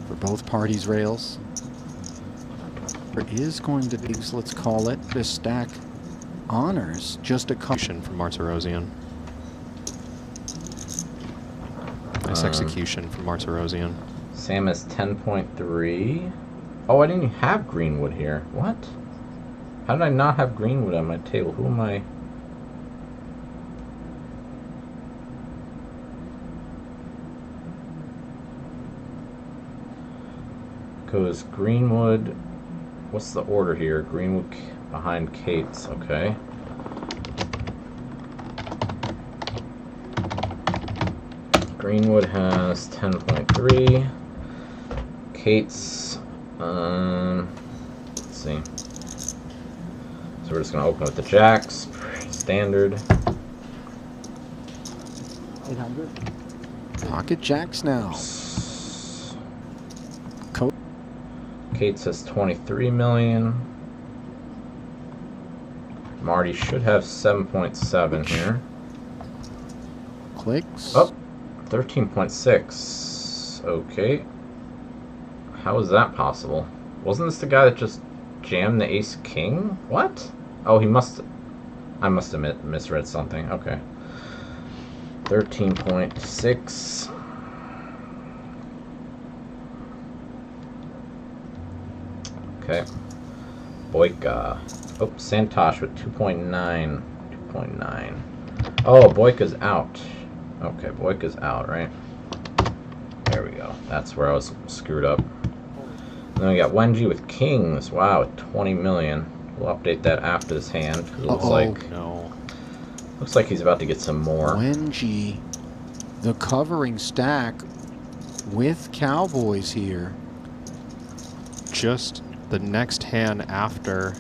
S4: for both parties' rails. There is going to be, let's call it, this stack honors just a
S5: Execution from Martirosian. Nice execution from Martirosian.
S1: Sam is 10.3. Oh, I didn't even have Greenwood here. What? How did I not have Greenwood on my table? Who am I? Goes Greenwood. What's the order here? Greenwood behind Kate's. Okay. Greenwood has 10.3. Kate's. Let's see. So we're just going to open with the jacks, standard.
S3: 800.
S4: pocket jacks now.
S1: Kate says 23 million. Marty should have 7.7 here.
S4: Clicks.
S1: Oh, 13.6. Okay. How is that possible? Wasn't this the guy that just jammed the ace king? What? Oh, he must... I must have misread something. Okay. 13.6. Okay. Boyka. Oh, Santosh with 2.9. 2.9. Oh, Boyka's out. Okay, Boyka's out, right? There we go. That's where I was screwed up. And then we got Wenji with kings. Wow, 20 million. We'll update that after this hand. It looks looks like he's about to get some more.
S4: Wenji, the covering stack with Cowboys here.
S5: Just the next hand after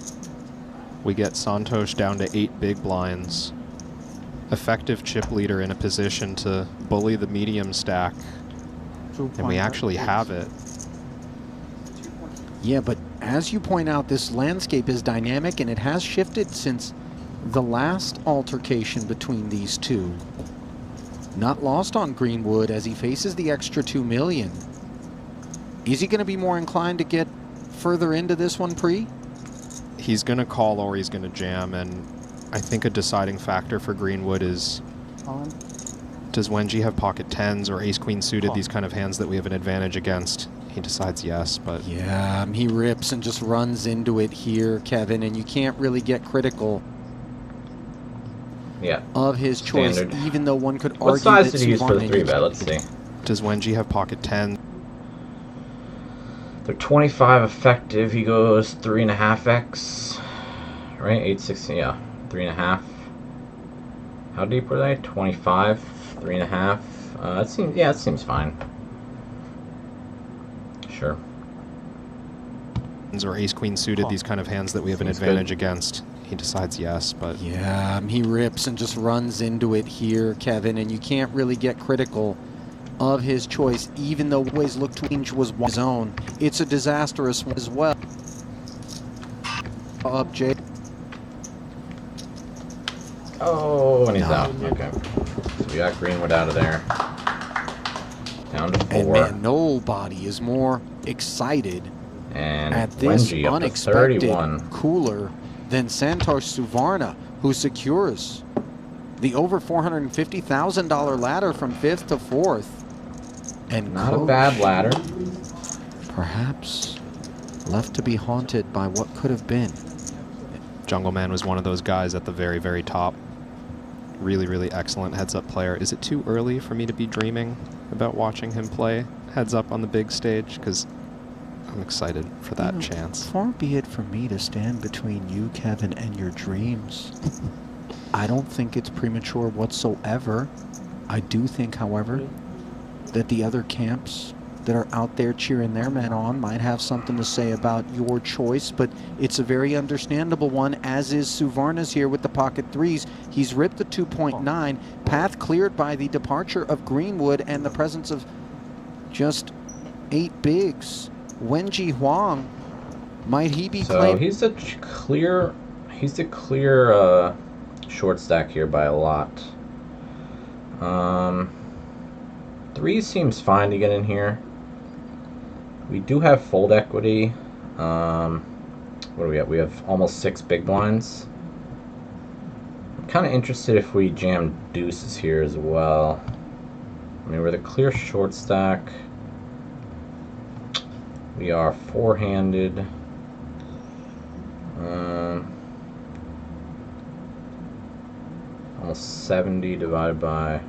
S5: we get Santosh down to 8 big blinds. Effective chip leader in a position to bully the medium stack. And we actually have it.
S4: Yeah, but as you point out, this landscape is dynamic and it has shifted since the last altercation between these two. Not lost on Greenwood as he faces the extra 2 million. Is he going to be more inclined to get further into this one, Pre?
S5: He's going to call or he's going to jam, and I think a deciding factor for Greenwood is, does Wenji have pocket 10s or ace-queen suited, these kind of hands that we have an advantage against? He decides yes, but...
S4: Yeah, he rips and just runs into it here, Kevin, and you can't really get critical of his choice, even though one could argue that...
S1: What size did he use for the 3-bet? Let's see.
S5: Does Wenji have pocket 10?
S1: They're 25 effective. He goes 3.5x. Right? 816, yeah. 3.5. How deep were they? 25, 3.5. That seems, yeah, that seems fine. Sure.
S5: Or ace queen suited, these kind of hands that we have an advantage against. He decides yes, but...
S4: Yeah, he rips and just runs into it here, Kevin, and you can't really get critical of his choice, even though always looked to range was his own. It's a disastrous one as well. Up, Jay.
S1: Oh, and he's out. Okay. So we got Greenwood out of there. Down to 4.
S4: And man, nobody is more excited
S1: and
S4: at this
S1: Wenji
S4: unexpected cooler than Santosh Suvarna, who secures the over $450,000 ladder from 5th to 4th. And
S1: not a bad ladder.
S4: Perhaps left to be haunted by what could have been.
S5: Jungle Man was one of those guys at the very, very top. Really, really excellent heads-up player. Is it too early for me to be dreaming about watching him play heads-up on the big stage? Because I'm excited for that chance.
S4: Far be it from me to stand between you, Kevin, and your dreams. I don't think it's premature whatsoever. I do think, however, that the other camps that are out there cheering their men on might have something to say about your choice, but it's a very understandable one, as is Suvarna's here with the pocket 3s. He's ripped the 2.9, path cleared by the departure of Greenwood and the presence of just 8 bigs. Wenji Huang, might he be
S1: So he's a clear short stack here by a lot. 3 seems fine to get in here. We do have fold equity. What do we have? We have almost 6 big blinds. I'm kind of interested if we jam deuces here as well. I mean, we're the clear short stack. We are four-handed. Almost 70 divided by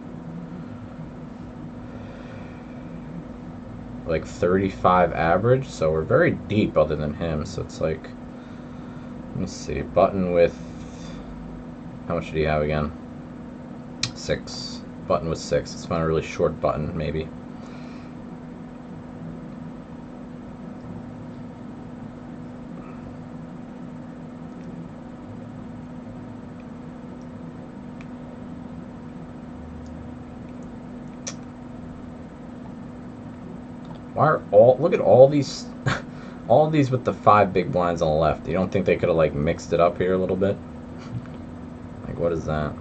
S1: like 35 average, so we're very deep other than him. So it's like, let me see, button with, how much did he have again? 6. Button with 6. Let's find a really short button maybe. Why are look at all these all of these with the 5 big blinds on the left. You don't think they could have like mixed it up here a little bit? Like, what is that?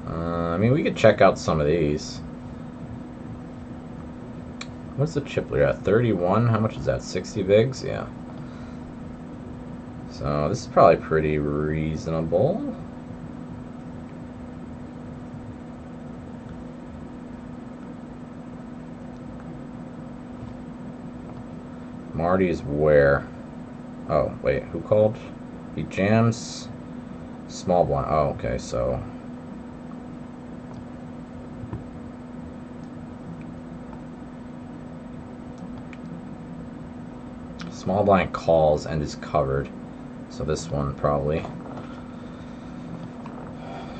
S1: I mean, we could check out some of these. What's the chip leader at? 31? How much is that? 60 bigs? Yeah. So this is probably pretty reasonable. Marty is where? Oh, wait, who called? He jams small blind. Oh, okay, so small blind calls and is covered. So this one probably.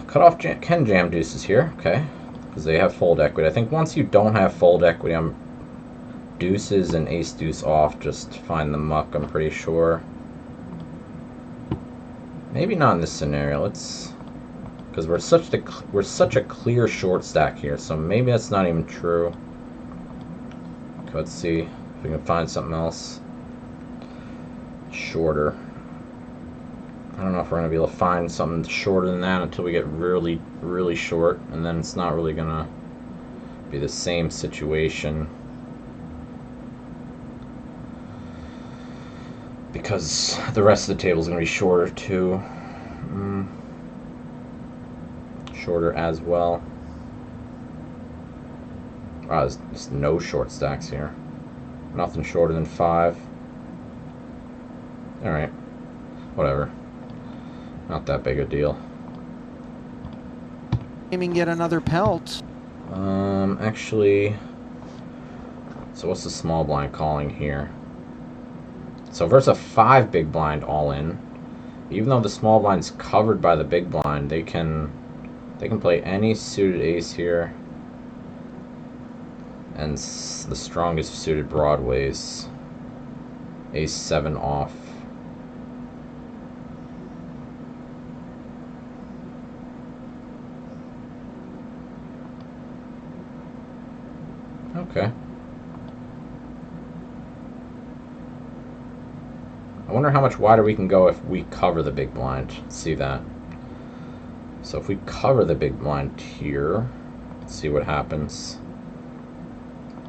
S1: Cutoff can jam deuces here, okay, because they have fold equity. I think once you don't have fold equity, deuces and ace deuce off just find the muck, I'm pretty sure. Maybe not in this scenario. Let's, because we're such a clear short stack here, so maybe that's not even true. Okay, let's see if we can find something else shorter. I don't know if we're gonna be able to find something shorter than that until we get really, really short, and then it's not really gonna be the same situation. Because the rest of the table is going to be shorter too. shorter as well. There's just no short stacks here. Nothing shorter than 5. Alright. Whatever. Not that big a deal.
S4: Aiming yet another pelt.
S1: Actually... So what's the small blind calling here? So versus a 5 big blind all in, even though the small blind's covered by the big blind, they can play any suited ace here. And the strongest suited broadways. Ace 7 off. Okay. I wonder how much wider we can go if we cover the big blind. Let's see that. So if we cover the big blind here, let's see what happens.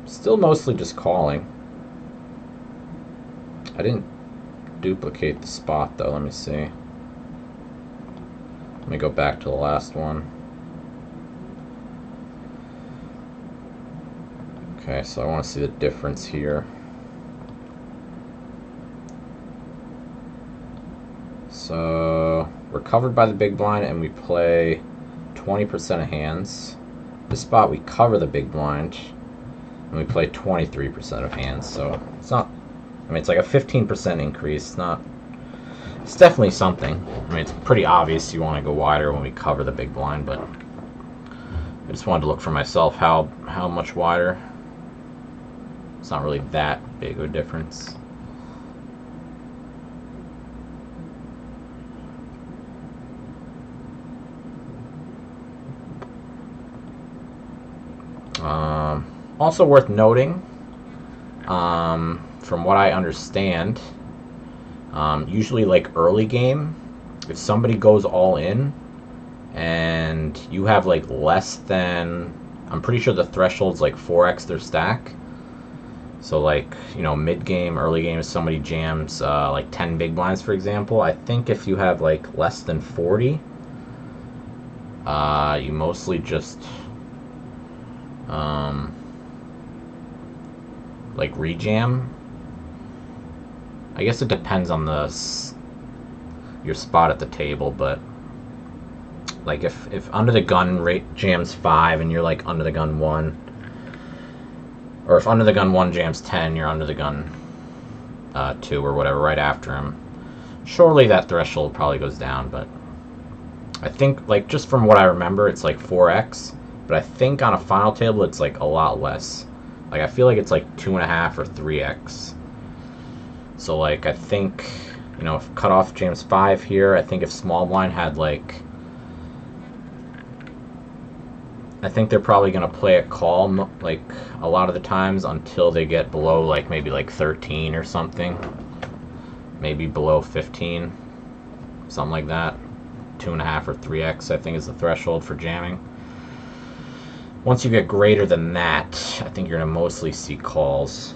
S1: Still mostly just calling. I didn't duplicate the spot though. Let me see. Let me go back to the last one. Okay, so I want to see the difference here. So we're covered by the big blind and we play 20% of hands. This spot we cover the big blind and we play 23% of hands. So it's not, I mean, it's like a 15% increase. It's definitely something. I mean, it's pretty obvious you want to go wider when we cover the big blind, but I just wanted to look for myself how much wider. It's not really that big of a difference. Also worth noting, from what I understand, usually like early game, if somebody goes all in and you have like less than, I'm pretty sure the threshold's like 4x their stack. So like, you know, mid game, early game, if somebody jams like 10 big blinds, for example, I think if you have like less than 40, you mostly just like rejam. I guess it depends on your spot at the table, but like if under the gun rate jams 5 and you're like under the gun 1, or if under the gun 1 jams 10, you're under the gun 2 or whatever right after him, surely that threshold probably goes down. But I think, like, just from what I remember, it's like 4x, but I think on a final table it's like a lot less. Like, I feel like it's like 2.5 or 3x. So like, I think, you know, if cutoff jams 5 here, I think if small blind had like, I think they're probably going to play a call like a lot of the times until they get below like maybe like 13 or something, maybe below 15, something like that. 2.5 or 3x I think is the threshold for jamming. Once you get greater than that, I think you're going to mostly see calls.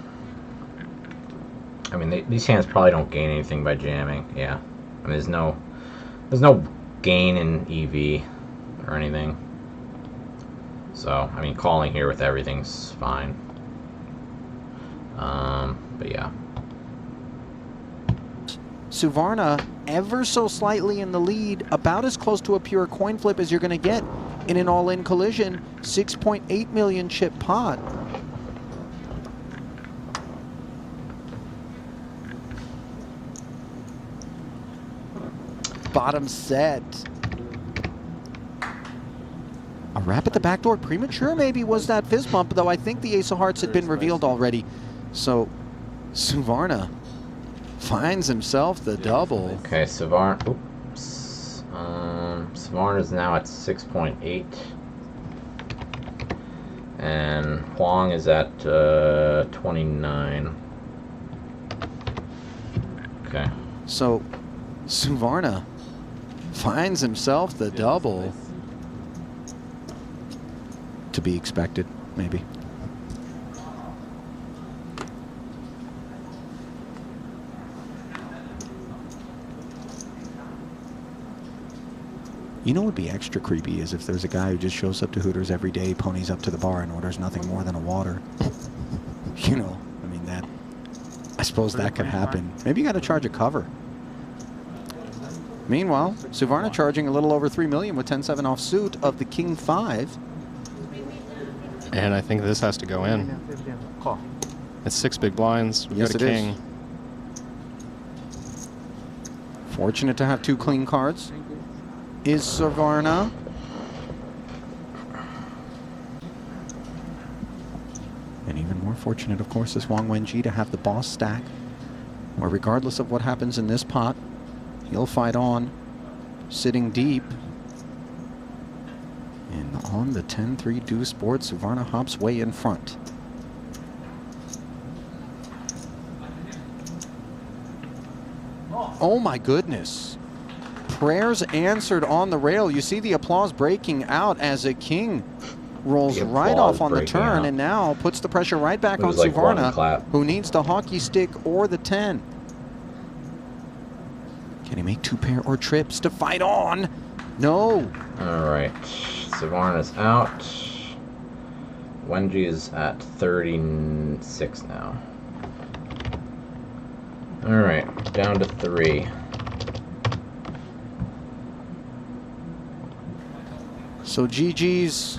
S1: I mean, these hands probably don't gain anything by jamming. Yeah, I mean, there's no gain in EV or anything. So, I mean, calling here with everything's fine. But yeah.
S4: Suvarna ever so slightly in the lead, about as close to a pure coin flip as you're going to get in an all-in collision. 6.8 million chip pot. Bottom set. A wrap at the back door, premature maybe was that fist bump, though I think the ace of hearts had been revealed already. So Suvarna finds himself the double.
S1: Okay, Suvarna is now at 6.8. And Huang is at 29. Okay.
S4: So Suvarna finds himself the double. To be expected, maybe. You know what would be extra creepy is if there's a guy who just shows up to Hooters every day, ponies up to the bar, and orders nothing more than a water. You know, I mean, that... I suppose that could happen. Maybe you got to charge a cover. Meanwhile, Suvarna charging a little over 3 million with 10-7 offsuit of the King 5.
S5: And I think this has to go in. It's 6 big blinds. We've got a king.
S4: Fortunate to have 2 clean cards. Is Suvarna. And even more fortunate, of course, is Wang Wenji to have the boss stack, where regardless of what happens in this pot, he'll fight on, sitting deep. And on the 10-3 deuce board, Suvarna hops way in front. Oh my goodness. Prayers answered on the rail. You see the applause breaking out as a king rolls right off on the turn and now puts the pressure right back on Suvarna, who needs the hockey stick or the 10. Can he make 2 pair or trips to fight on? No.
S1: All right. Suvarna's out. Wenji is at 36 now. All right, down to 3.
S4: So GG's.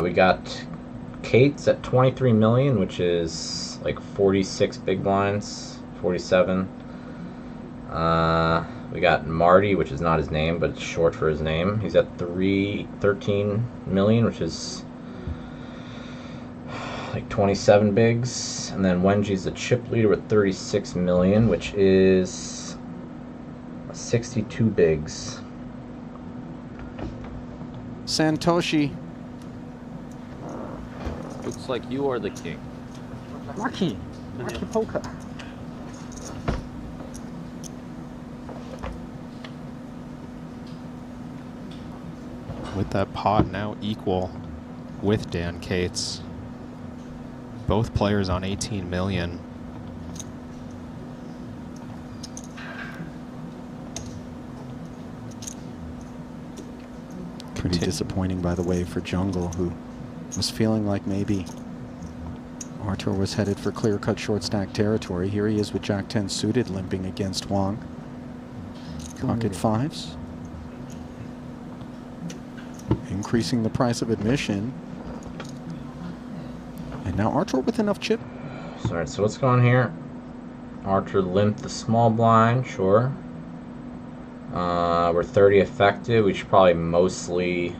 S1: We got Kate's at 23 million, which is like 46 big blinds, 47. We got Marty, which is not his name, but it's short for his name. He's at 13 million, which is like 27 bigs. And then Wenji's the chip leader with 36 million, which is 62 bigs.
S4: Santoshi.
S8: Looks like you are the king.
S3: Lucky poker.
S5: With that pot now equal with Dan Cates. Both players on 18 million.
S4: Pretty disappointing, by the way, for Jungle, who was feeling like maybe Artur was headed for clear-cut short-stack territory. Here he is with Jack-10 suited, limping against Wang. Pocket 5s. Increasing the price of admission. And now Artur with enough chip.
S1: Alright, so what's going on here? Artur limped the small blind, sure. We're 30 effective. We should probably mostly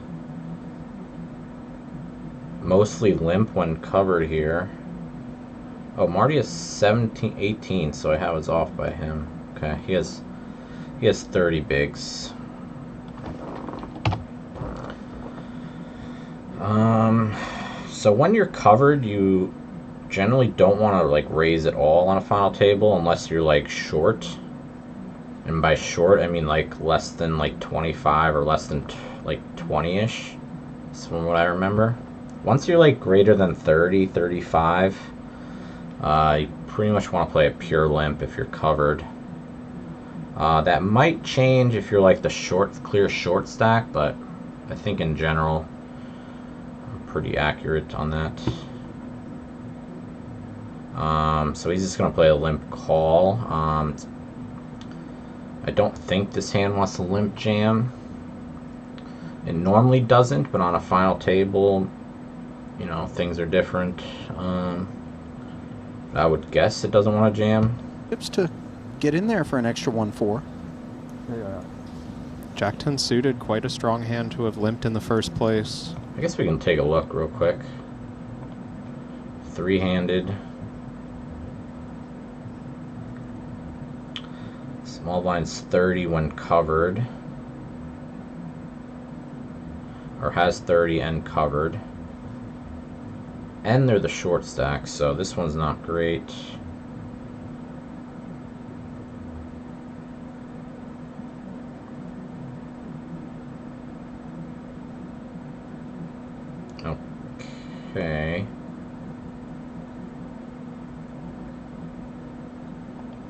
S1: limp when covered here. Oh, Marty is 18, so I was off by him. Okay, he has 30 bigs. So when you're covered, you generally don't want to like raise at all on a final table unless you're like short. And by short, I mean like less than like 25 or less than like 20-ish. That's from what I remember. Once you're like greater than 30, 35, you pretty much want to play a pure limp if you're covered. That might change if you're like the clear short stack, but I think in general, I'm pretty accurate on that. So he's just going to play a limp call. I don't think this hand wants to limp jam. It normally doesn't, but on a final table, you know, things are different. I would guess it doesn't want to jam.
S4: Tips to get in there for an extra 1-4.
S2: Yeah.
S5: Jack-10 suited, quite a strong hand to have limped in the first place.
S1: I guess we can take a look real quick. 3-handed. Small blind's 30 when covered. Or has 30 and covered. And they're the short stack, so this one's not great. Okay.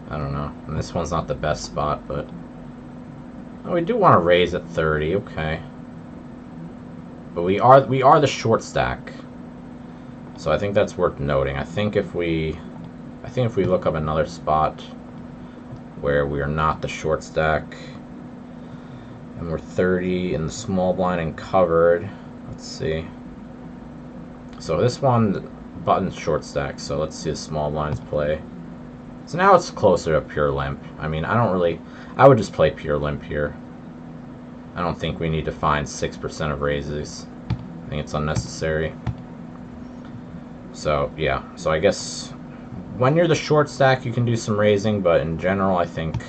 S1: I don't know. And this one's not the best spot, but Oh, we do want to raise at 30, okay. But we are the short stack. So I think that's worth noting. I think if we look up another spot where we are not the short stack and we're 30 in the small blind and covered, let's see. So this one, the button's short stack, so let's see the small blinds play. So now it's closer to pure limp. I mean, I would just play pure limp here. I don't think we need to find 6% of raises. I think it's unnecessary. So, yeah. So I guess when you're the short stack, you can do some raising, but in general, I think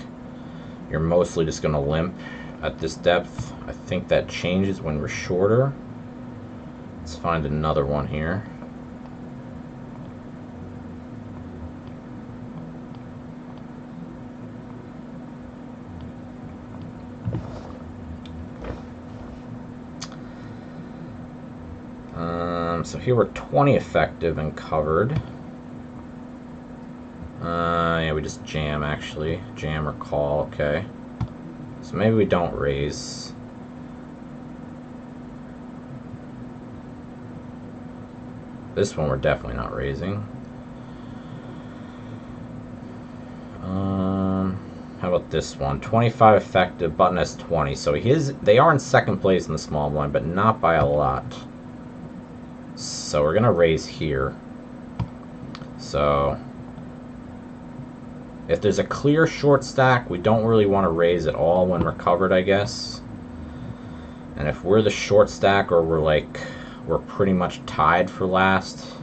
S1: you're mostly just going to limp at this depth. I think that changes when we're shorter. Let's find another one here. So here we're 20 effective and covered. Yeah, we just jam, actually. Jam or call, okay. So maybe we don't raise. This one we're definitely not raising. How about this one? 25 effective, button has 20. So they are in second place in the small blind, but not by a lot. So we're going to raise here. So if there's a clear short stack, we don't really want to raise at all when we're covered, I guess. And if we're the short stack or we're pretty much tied for last,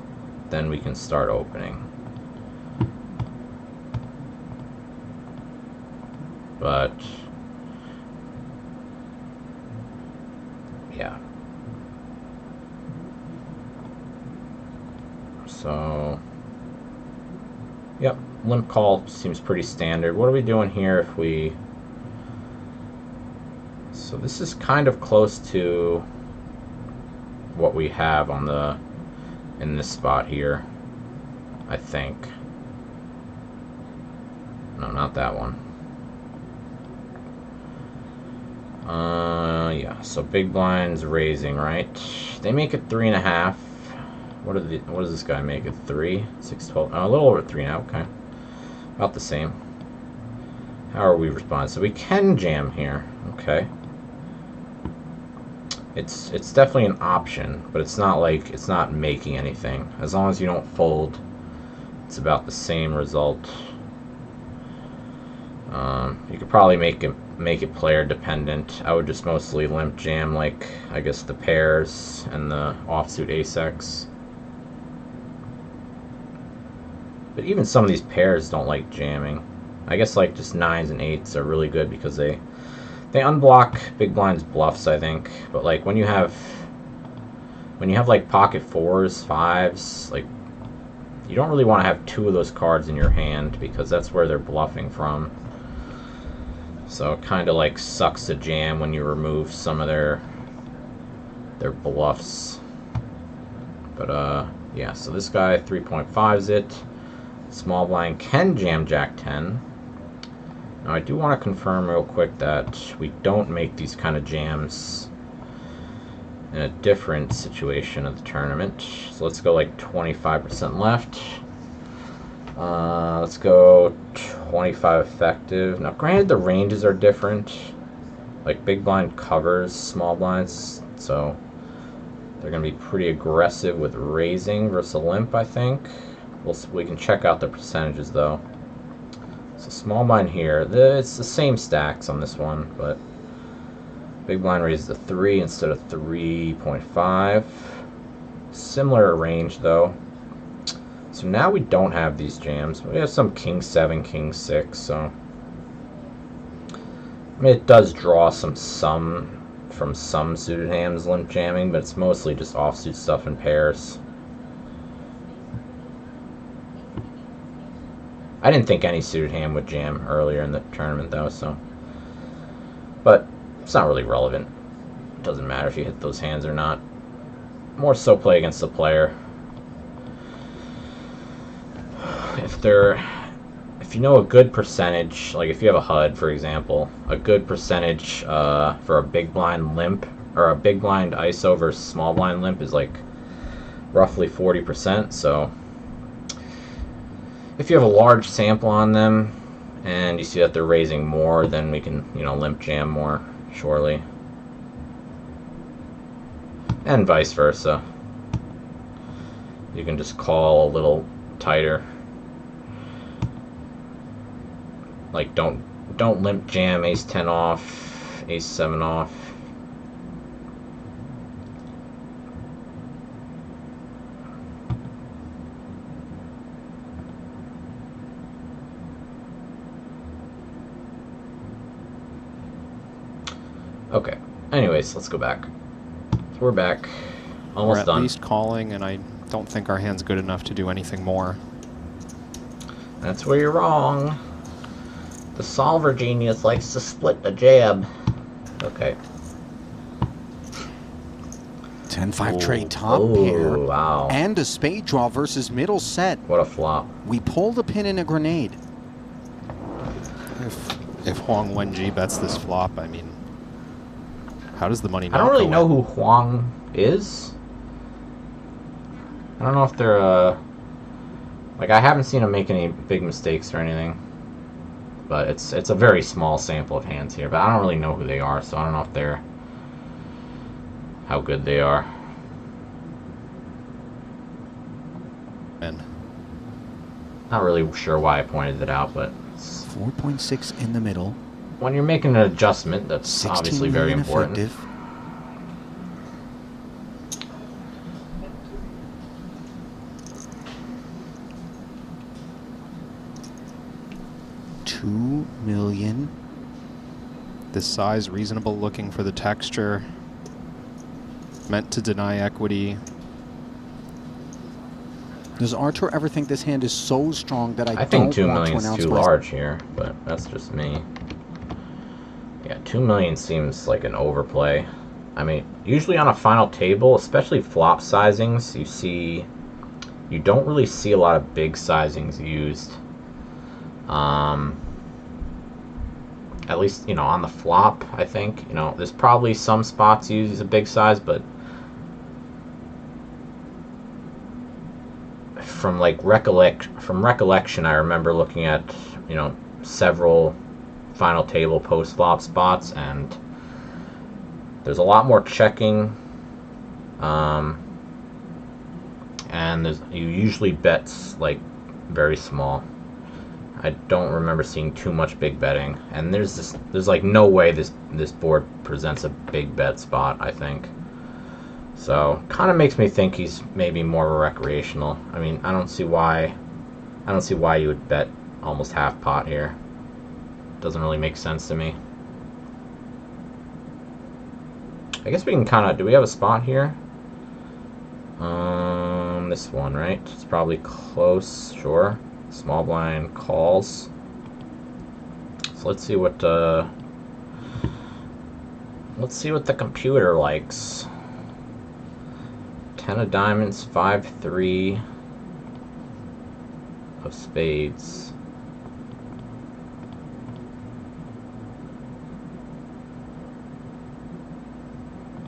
S1: then we can start opening. But yeah. So, yep, limp call seems pretty standard. What are we doing here if we... So this is kind of close to what we have on in this spot here, I think. No, not that one. Yeah, so big blind's raising, right? They make it 3.5. What does this guy make it? 3, 6, 12. Oh, a little over 3 now. Okay, about the same. How are we responding? So we can jam here. Okay, it's definitely an option, but it's not making anything. As long as you don't fold, it's about the same result. You could probably make it player dependent. I would just mostly limp jam, like I guess the pairs and the offsuit ace-x. But even some of these pairs don't like jamming. I guess like just 9s and 8s are really good because they unblock big blind's bluffs, I think. But like when you have like pocket 4s, 5s, like you don't really want to have 2 of those cards in your hand because that's where they're bluffing from. So it kind of like sucks to jam when you remove some of their bluffs. But yeah, so this guy 3.5's it. Small blind can jam Jack 10. Now I do want to confirm real quick that we don't make these kind of jams in a different situation of the tournament. So let's go like 25% left. Let's go 25 effective. Now granted the ranges are different. Like big blind covers small blinds, so they're going to be pretty aggressive with raising versus a limp, I think. We can check out the percentages though. So small blind here, it's the same stacks on this one, but big blind raises to 3 instead of 3.5. Similar range though. So now we don't have these jams. We have some king 7, king 6, so I mean it does draw some from some suited hands limp jamming, but it's mostly just offsuit stuff in pairs. I didn't think any suited hand would jam earlier in the tournament though, so. But it's not really relevant. It doesn't matter if you hit those hands or not. More so play against the player. If if you know a good percentage, like if you have a HUD, for example, a good percentage for a big blind limp, or a big blind ISO versus small blind limp is like roughly 40%. So if you have a large sample on them and you see that they're raising more, then we can, you know, limp jam more surely. And vice versa. You can just call a little tighter. Like don't limp jam ace 10 off, ace 7 off. Okay. Anyways, let's go back. So we're back. Almost
S5: We're at
S1: done.
S5: least calling, and I don't think our hand's good enough to do anything more.
S1: That's where you're wrong. The solver genius likes to split the jab. Okay.
S4: 10-5 trade top pair.
S1: Wow.
S4: And a spade draw versus middle set.
S1: What a flop.
S4: We pulled a pin in a grenade.
S5: If Huang Wenji bets this flop, I mean, how does the money not
S1: I don't really
S5: go
S1: know
S5: in?
S1: who Huang is. I don't know if they're, like, I haven't seen him make any big mistakes or anything. But it's a very small sample of hands here. But I don't really know who they are, so I don't know if they're... how good they are.
S5: And
S1: Not really sure why I pointed it out, but...
S4: 4.6 in the middle.
S1: when you're making an adjustment, that's obviously very important.
S4: Effective. $2 million.
S5: this size, reasonable looking for the texture. Meant to deny equity.
S4: Does Artur ever think this hand is so strong that I
S1: think
S4: don't
S1: 2
S4: want to
S1: million is
S4: announce
S1: too
S4: my...
S1: large here, but that's just me. Yeah, 2 million seems like an overplay. I mean, usually on a final table, especially flop sizings, you don't really see a lot of big sizings used. At least, you know, on the flop, I think. You know, there's probably some spots use a big size, but from recollection, I remember looking at, you know, several final table post flop spots, and there's a lot more checking, and you usually bet like very small. I don't remember seeing too much big betting, and there's like no way this board presents a big bet spot, I think. So kind of makes me think he's maybe more of a recreational. I mean, I don't see why you would bet almost half pot here. Doesn't really make sense to me. I guess we can kind of, do we have a spot here? This one, right? It's probably close, sure. Small blind calls. So let's see what the computer likes. 10 of diamonds, 5-3 of spades.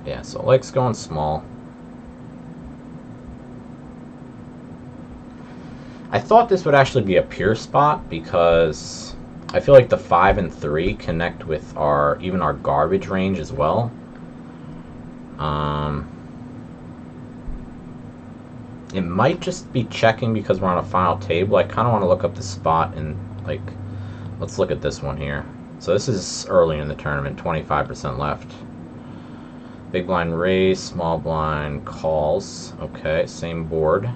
S1: Yeah, so likes going small. I thought this would actually be a pure spot because I feel like the 5 and 3 connect with even our garbage range as well. It might just be checking because we're on a final table. I kind of want to look up the spot and, like, let's look at this one here. So this is early in the tournament, 25% left. Big blind raise, small blind calls. Okay, same board.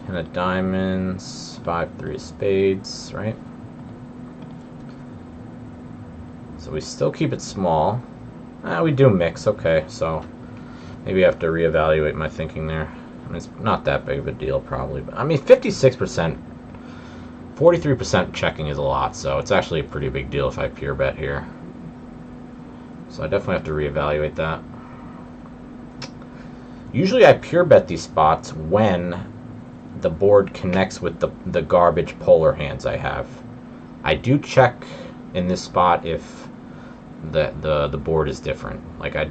S1: Ten of diamonds, 5-3 of spades, right? So we still keep it small. We do mix, okay, so maybe I have to reevaluate my thinking there. I mean, it's not that big of a deal, probably. But I mean, 56%, 43% checking is a lot, so it's actually a pretty big deal if I pure bet here. So I definitely have to reevaluate that. Usually I pure bet these spots when the board connects with the garbage polar hands I have. I do check in this spot if the board is different. Like I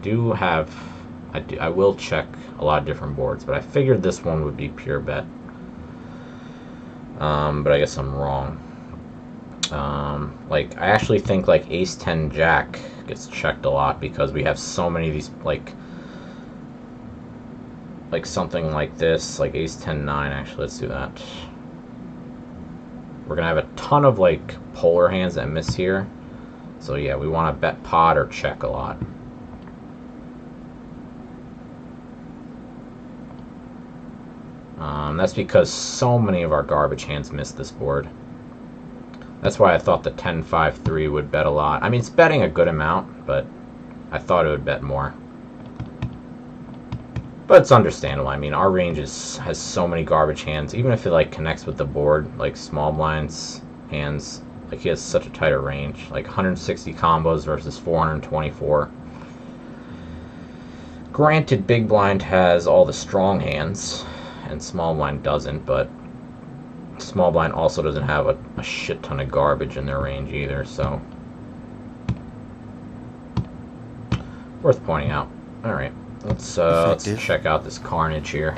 S1: will check a lot of different boards, but I figured this one would be pure bet. But I guess I'm wrong. Like I actually think like ace 10 jack gets checked a lot because we have so many of these, like something like this, like ace 10 9. Actually, let's do that. We're gonna have a ton of like polar hands that miss here, so yeah, we want to bet pot or check a lot. That's because so many of our garbage hands miss this board. That's why I thought the 10-5-3 would bet a lot. I mean, it's betting a good amount, but I thought it would bet more. But it's understandable. I mean, our range has so many garbage hands. Even if it like connects with the board, like small blinds hands, like he has such a tighter range. Like 160 combos versus 424. Granted, big blind has all the strong hands, and small blind doesn't, but small blind also doesn't have a shit ton of garbage in their range either, so worth pointing out. Alright, let's check out this carnage here.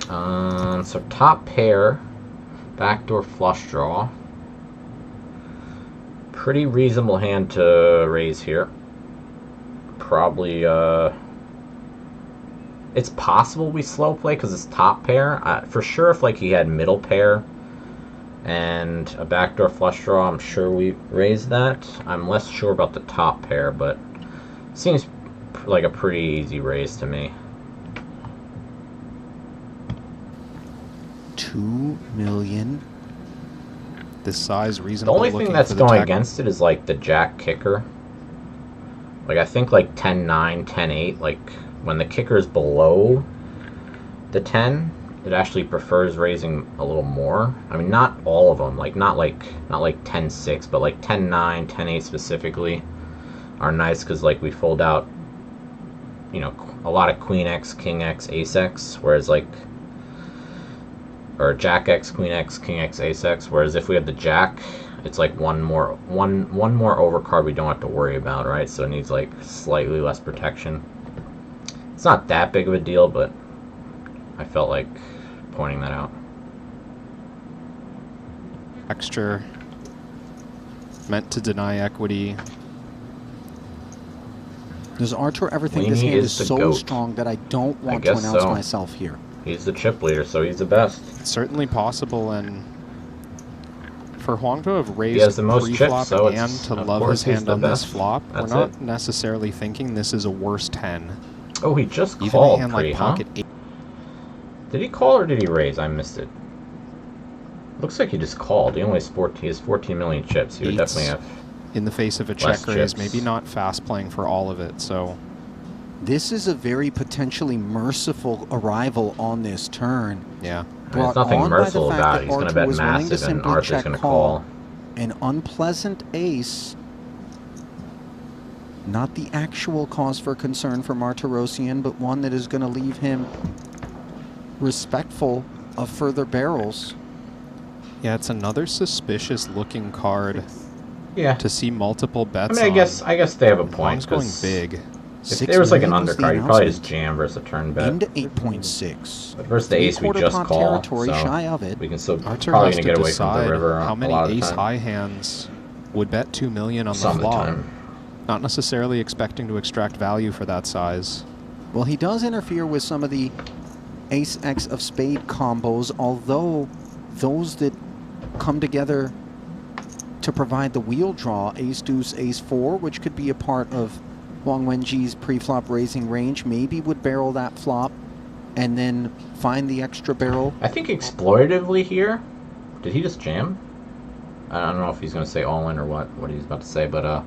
S1: So top pair, backdoor flush draw. Pretty reasonable hand to raise here. Probably, it's possible we slow play because it's top pair. For sure, if like he had middle pair and a backdoor flush draw, I'm sure we raise that. I'm less sure about the top pair, but it seems like a pretty easy raise to me.
S4: 2 million.
S5: This size reasonable.
S1: The only thing that's going against it is like the jack kicker. Like I think like 10-9, 10-8, like when the kicker is below the 10, it actually prefers raising a little more. I mean, not all of them, like not like 10-6, but like 10-9, 10-8 specifically are nice because like we fold out, you know, a lot of queen X, king X, ace X, whereas like, or jack X, queen X, king X, ace X, whereas if we have the jack, it's like one more overcard we don't have to worry about, right? So it needs like slightly less protection. It's not that big of a deal, but I felt like pointing that out.
S5: Texture meant to deny equity.
S4: Does Artur ever think this hand is so
S1: goat.
S4: Strong that I don't want to announce myself here?
S1: He's the chip leader, so he's the best.
S5: It's certainly possible, and for Huang to have raised
S1: he has the most
S5: pre-flop
S1: chips, so
S5: and to love his hand on this flop,
S1: That's
S5: we're not necessarily thinking this is a worse 10.
S1: Oh, he just
S5: Even
S1: called
S5: a hand
S1: pre,
S5: like pocket 8.
S1: Did he call or did he raise? I missed it. Looks like he just called. He only has 14 million chips. He would definitely have
S5: in the face of a check raise, maybe not fast playing for all of it, so
S4: this is a very potentially merciful arrival on this turn.
S5: Yeah.
S1: There's nothing merciful about it. He's going to bet massive and Arthur's going to call.
S4: An unpleasant ace. Not the actual cause for concern for Martirosian, but one that is going to leave him respectful of further barrels.
S5: Yeah, it's another suspicious looking card.
S1: Yeah.
S5: To see multiple bets.
S1: I mean, I guess they have a point.
S5: Going big.
S1: If there was like an undercard, you'd probably just jam versus a turn bet.
S4: Into 8.6.
S1: But versus the ace, we just call. So
S4: shy of it.
S1: We can still
S5: Artur
S1: probably
S5: has
S1: gonna
S5: to
S1: get away from the river.
S5: How many ace high hands would bet 2 million on the flop? Not necessarily expecting to extract value for that size.
S4: Well, he does interfere with some of the ace X of spade combos, although those that come together to provide the wheel draw, ace deuce, ace 4, which could be a part of Wang Wenji's pre-flop raising range, maybe would barrel that flop and then find the extra barrel.
S1: I think exploitatively here, did he just jam? I don't know if he's going to say all in or what he's about to say, but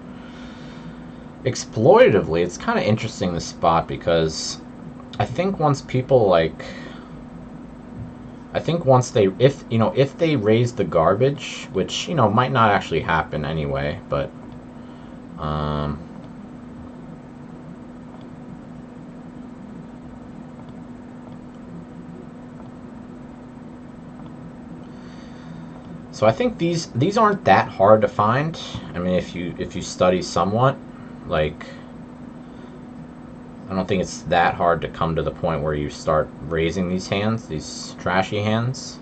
S1: exploitatively, it's kind of interesting this spot because I think once people like, if they raise the garbage, which might not actually happen anyway, but So I think these aren't that hard to find. I mean, if you study somewhat, like, I don't think it's that hard to come to the point where you start raising these hands, these trashy hands.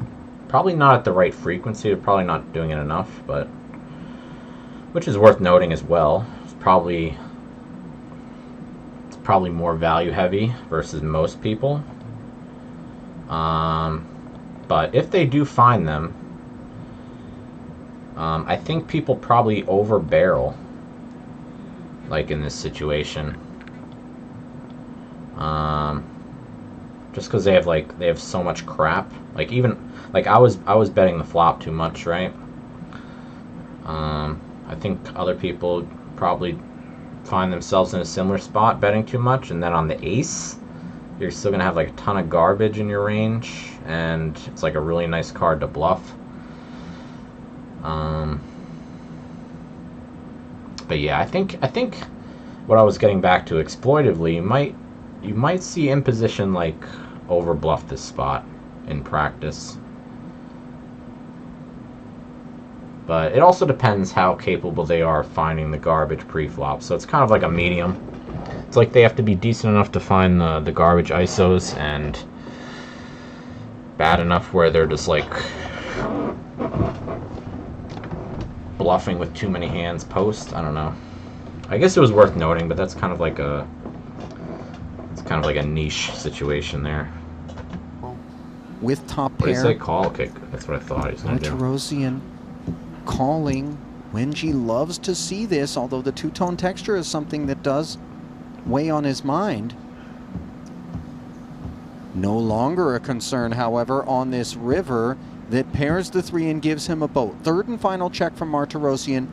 S1: Probably not at the right frequency. You're probably not doing it enough, but which is worth noting as well. It's probably more value heavy versus most people. But if they do find them, I think people probably over barrel, like in this situation. Just because they have so much crap. Like even like I was betting the flop too much, right? I think other people probably find themselves in a similar spot betting too much, and then on the ace, you're still gonna have like a ton of garbage in your range, and it's like a really nice card to bluff. But yeah, I think what I was getting back to exploitively, you might see imposition like over bluff this spot in practice. But it also depends how capable they are of finding the garbage pre-flop. So it's kind of like a medium. It's like they have to be decent enough to find the garbage ISOs and bad enough where they're just like bluffing with too many hands post. I don't know. I guess it was worth noting, but that's kind of like a niche situation there.
S4: With top
S1: What did
S4: pair.
S1: he say? Call? Okay, that's what I thought he was going to do.
S4: Martirosian calling. Wenji loves to see this, although the two-tone texture is something that does weigh on his mind. No longer a concern, however, on this river that pairs the three and gives him a boat. Third and final check from Martirosian,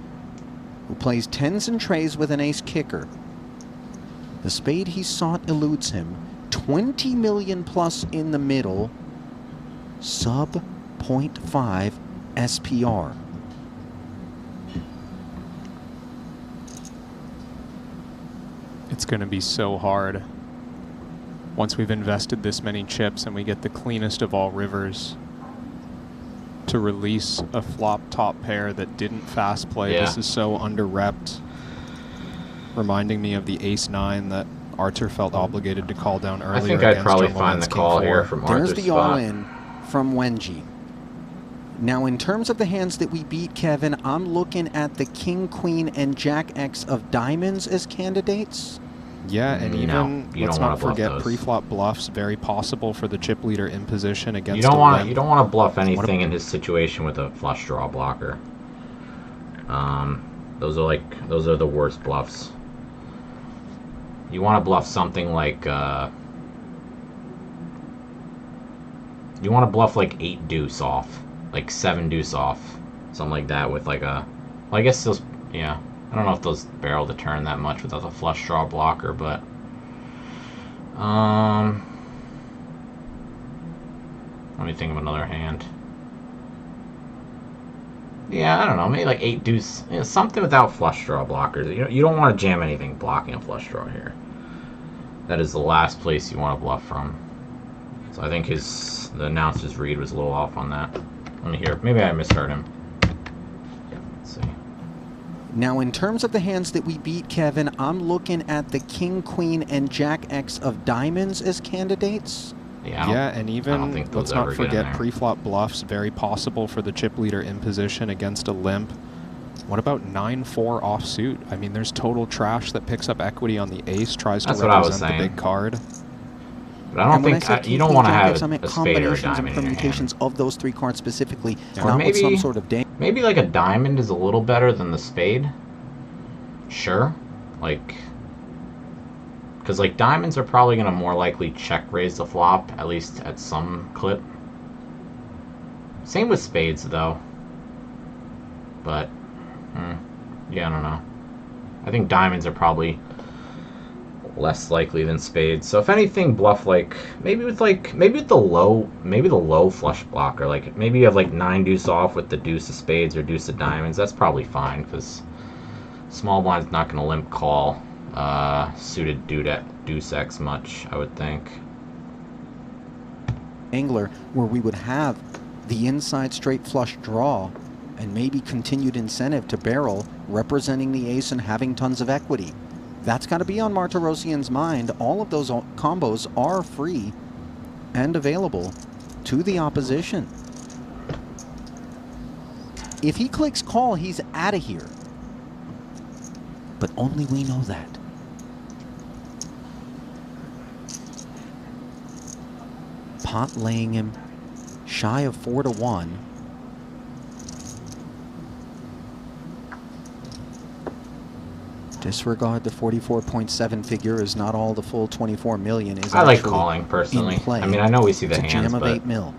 S4: who plays tens and trays with an ace kicker. The spade he sought eludes him. 20 million plus in the middle. Sub 0.5 SPR.
S5: It's going to be so hard once we've invested this many chips and we get the cleanest of all rivers to release a flop top pair that didn't fast play.
S1: Yeah.
S5: This is so under-repped, reminding me of the ace-9 that Arthur felt obligated to call down earlier.
S1: I think I'd
S5: against
S1: probably
S5: John
S1: find the
S5: Mullins
S1: call
S5: King
S1: here
S5: 4.
S1: from
S4: There's
S1: Arthur's
S4: the
S1: spot.
S4: all-in from Wenji. Now, in terms of the hands that we beat, Kevin, I'm looking at the King, Queen, and Jack X of diamonds as candidates.
S5: Yeah, and
S1: You
S5: let's
S1: don't
S5: not
S1: wanna bluff
S5: forget
S1: those.
S5: pre-flop bluffs, very possible for the chip leader in position against
S1: You don't
S5: a
S1: want
S5: limp.
S1: to bluff anything in his situation with a flush draw blocker. Those are the worst bluffs. You want to bluff something like you want to bluff like 8 deuce off, like 7 deuce off, something like that with like a. Well, I guess those. Yeah, I don't know if those barrel the turn that much without a flush draw blocker, but. Let me think of another hand. Yeah, I don't know. Maybe like 8 deuce, something without flush draw blockers. You don't want to jam anything blocking a flush draw here. That is the last place you want to bluff from. So I think the announcer's read was a little off on that. Let me hear. Maybe I misheard him. Let's see.
S4: Now, in terms of the hands that we beat, Kevin, I'm looking at the King, Queen, and Jack X of diamonds as candidates.
S1: Yeah,
S5: and
S1: I don't
S5: even,
S1: think
S5: let's
S1: those
S5: not
S1: ever get in
S5: forget
S1: there.
S5: pre-flop bluffs, very possible for the chip leader in position against a limp. What about 9-4 offsuit? I mean, there's total trash that picks up equity on the ace, tries
S1: That's
S5: to
S1: what I was
S5: represent the
S1: saying.
S5: big card.
S1: But I don't
S4: And when
S1: think
S4: I say
S1: you
S4: King,
S1: don't
S4: Queen,
S1: want to
S4: Jack
S1: have
S4: X, I meant
S1: a spade or a
S4: combinations and
S1: diamond in your hand.
S4: permutations of those three cards specifically,
S1: Or
S4: not with some
S1: maybe-
S4: sort of day.
S1: Maybe like a diamond is a little better than the spade. Sure, like. Because, like, diamonds are probably going to more likely check raise the flop, at least at some clip. Same with spades, though. But, yeah, I don't know. I think diamonds are probably less likely than spades. So if anything, bluff like maybe with the low flush blocker. Like maybe you have like 9 deuce off with the deuce of spades or deuce of diamonds. That's probably fine because Small blind's not going to limp call suited deuce X much, I would think.
S4: Angler, where we would have the inside straight flush draw and maybe continued incentive to barrel, representing the ace and having tons of equity. That's got to be on Martirosian's mind. All of those combos are free and available to the opposition. If he clicks call, he's out of here. But only we know that. Pot laying him shy of 4-1. Disregard the 44.7 figure is not all the full 24 million is.
S1: I like calling personally. I mean, I know we see the hands,
S4: jam of
S1: but
S4: 8 mil.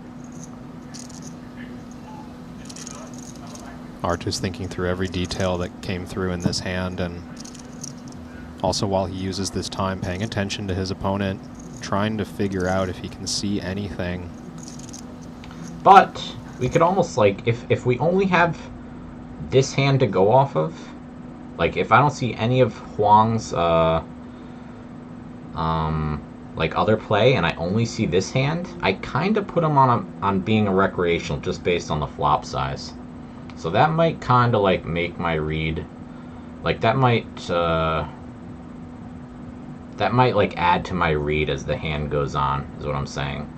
S5: Art is thinking through every detail that came through in this hand, and also while he uses this time paying attention to his opponent, trying to figure out if he can see anything.
S1: But we could almost, like, if we only have this hand to go off of, like, if I don't see any of Huang's like other play and I only see this hand, I kind of put him on being a recreational just based on the flop size. So that might kind of like make my read, like that might like add to my read as the hand goes on, is what I'm saying.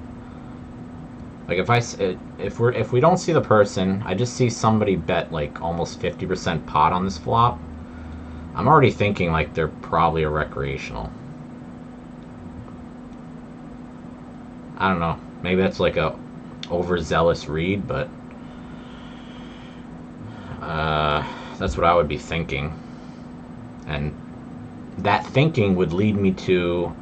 S1: Like if we don't see the person, I just see somebody bet like almost 50% pot on this flop, I'm already thinking like they're probably a recreational. I don't know, maybe that's like a overzealous read, but that's what I would be thinking. And that thinking would lead me to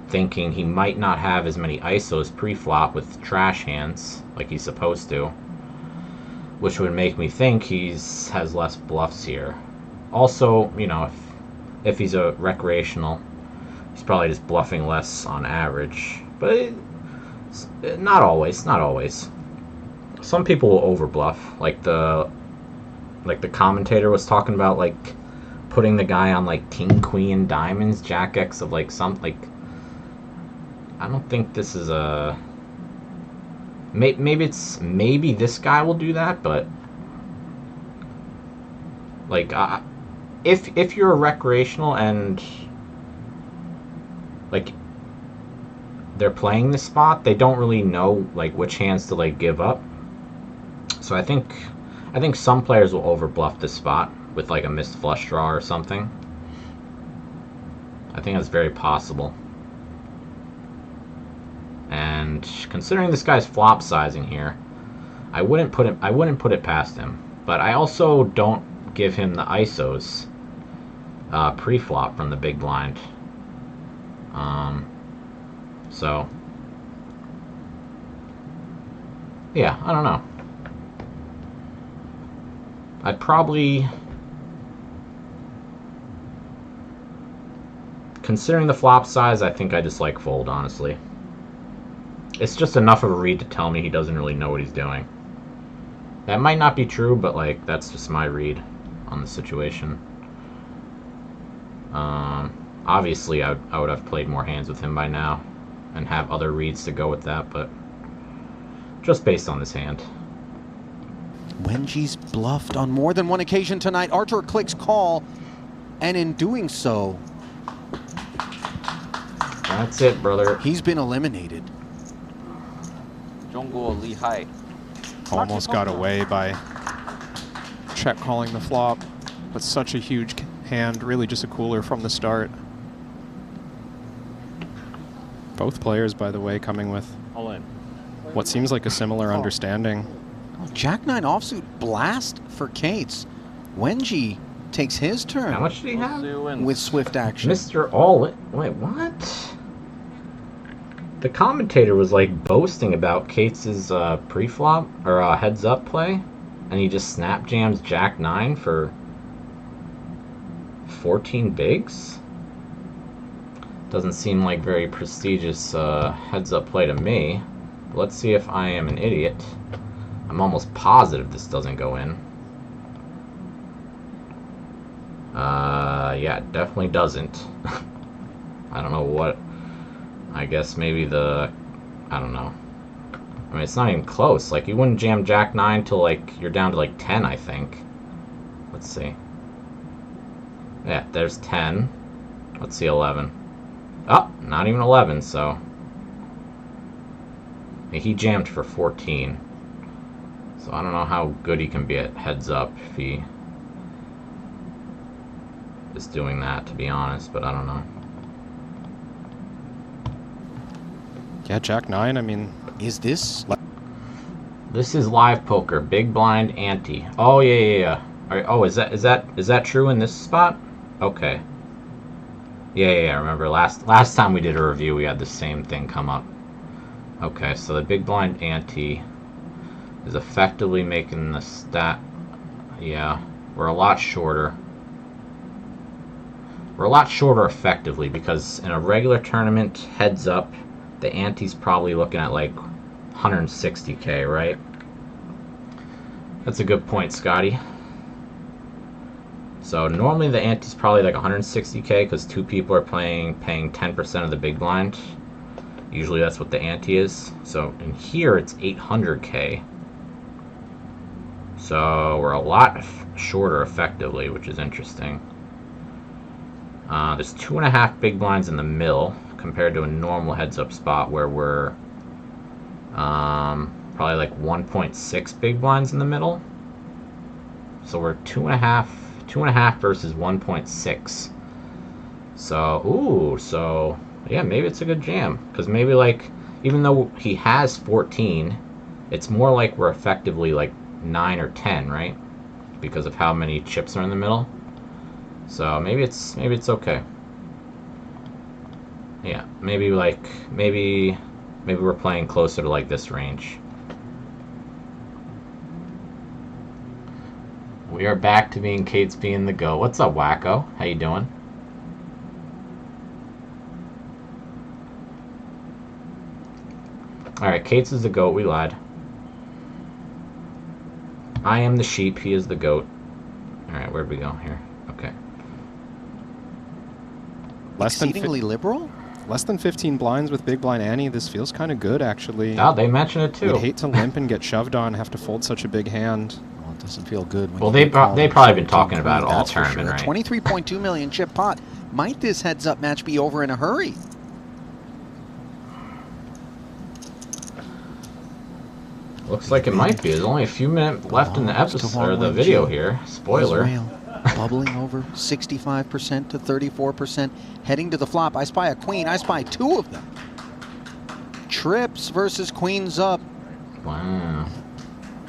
S1: thinking he might not have as many ISOs pre-flop with trash hands like he's supposed to, which would make me think has less bluffs here. Also, you know, if he's a recreational, he's probably just bluffing less on average, but not always. Some people will overbluff, like the commentator was talking about, like putting the guy on like king queen diamonds, jack X of like some, like, I don't think this is a maybe this guy will do that, but like if you're a recreational and like they're playing this spot, they don't really know like which hands to like give up. So I think some players will overbluff this spot with like a missed flush draw or something. I think that's very possible. And considering this guy's flop sizing here, I wouldn't put it past him. But I also don't give him the ISOs pre-flop from the big blind. So yeah, I don't know. I'd probably, considering the flop size, I think I just like fold, honestly. It's just enough of a read to tell me he doesn't really know what he's doing. That might not be true, but like that's just my read on the situation. Obviously I would have played more hands with him by now and have other reads to go with that, but just based on this hand.
S4: Wenji's bluffed on more than one occasion tonight. Artur clicks call, and in doing so,
S1: that's it, brother.
S4: He's been eliminated.
S5: Almost got away by check calling the flop, but such a huge hand, really just a cooler from the start. Both players, by the way, coming with what seems like a similar understanding.
S4: Jack-9 offsuit blast for Cates. Wenji takes his turn.
S1: How much did he have?
S4: With swift action.
S1: Mr. All-In. Wait, what? The commentator was like boasting about Cates' pre-flop or heads-up play, and he just snap jams Jack-9 for 14 bigs. Doesn't seem like very prestigious heads-up play to me. But let's see if I am an idiot. I'm almost positive this doesn't go in. Yeah, it definitely doesn't. I don't know what. I guess maybe the. I don't know. I mean, it's not even close. Like, you wouldn't jam Jack 9 till, like, you're down to, like, 10, I think. Let's see. Yeah, there's 10. Let's see, 11. Oh, not even 11, so. He jammed for 14. So I don't know how good he can be at heads up if he is doing that, to be honest, but I don't know.
S5: Yeah, Jack 9, I mean...
S4: Is this?
S1: This is live poker, big blind ante. Oh yeah. Oh, is that true in this spot? Okay. Yeah. Remember last time we did a review, we had the same thing come up. Okay, so the big blind ante is effectively making the stat. Yeah, we're a lot shorter. We're a lot shorter effectively because in a regular tournament, heads up, the ante's probably looking at like 160k, right? That's a good point, Scotty. So normally the ante's probably like 160k because two people are paying 10% of the big blind. Usually that's what the ante is. So in here it's 800k. So we're a lot shorter effectively, which is interesting. There's 2.5 big blinds in the middle compared to a normal heads-up spot where we're probably like 1.6 big blinds in the middle. So we're 2.5 versus 1.6. So yeah, maybe it's a good jam because maybe like even though he has 14, it's more like we're effectively like 9 or 10, right? Because of how many chips are in the middle. So maybe it's okay. Yeah, maybe we're playing closer to like this range. We are back to being Kate's being the go. What's up, Wacko? How you doing? Alright, Kate's is the goat, we lied. I am the sheep, he is the goat. Alright, where'd we go here? Okay.
S4: Exceedingly liberal?
S5: Less than 15 blinds with big blind ante. This feels kind of good, actually.
S1: Oh, they mentioned it too.
S5: We'd hate to limp and get shoved on, have to fold such a big hand.
S4: Well, it doesn't feel good. When
S1: well, they've probably been talking about it all tournament,
S4: sure.
S1: right?
S4: 23.2 million chip pot. Might this heads-up match be over in a hurry?
S1: Looks like it might be. There's only a few minutes left in the episode or the video here. Spoiler.
S4: Bubbling over 65% to 34%. Heading to the flop. I spy a queen. I spy two of them. Trips versus queens up.
S1: Wow.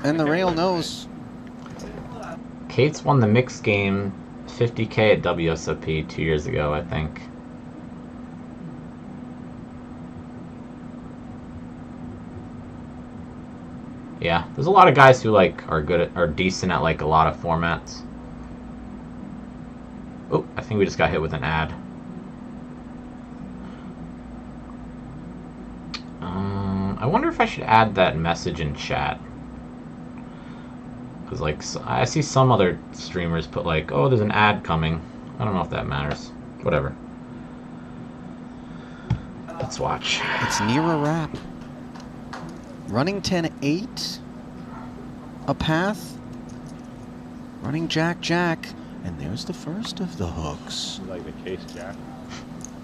S4: And the rail knows.
S1: Kate's won the mixed game 50k at WSOP 2 years ago, I think. Yeah, there's a lot of guys who like are decent at like a lot of formats. Oh, I think we just got hit with an ad. I wonder if I should add that message in chat. Because like I see some other streamers put like, oh, there's an ad coming. I don't know if that matters. Whatever. Let's watch.
S4: It's near a wrap. Running 10-8. A path. Running Jack. And there's the first of the hooks.
S2: Like the case Jack.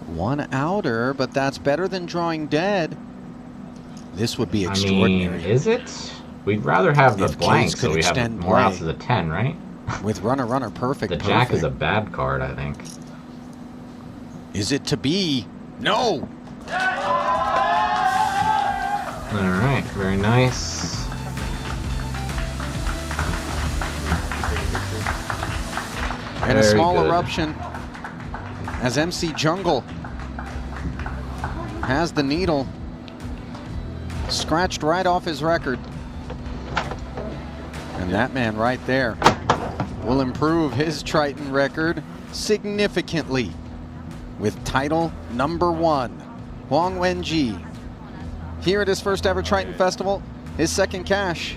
S4: One outer, but that's better than drawing dead. This would be extraordinary.
S1: I mean, is it? We'd rather have the blank so we have more outs as a 10, right?
S4: With runner perfect.
S1: The Jack is a bad card, I think.
S4: Is it to be? No!
S1: Alright, very nice.
S4: And a small eruption as MC Jungle has the needle scratched right off his record. And that man right there will improve his Triton record significantly with title #1. Huang Wenji, here at his first ever Triton Festival, his second cash,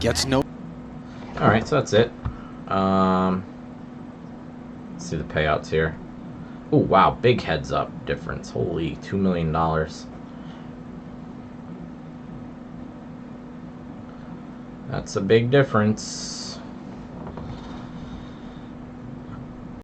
S4: gets no...
S1: Alright, so that's it. see the payouts here. Oh, wow. Big heads up difference. Holy, $2 million. That's a big difference.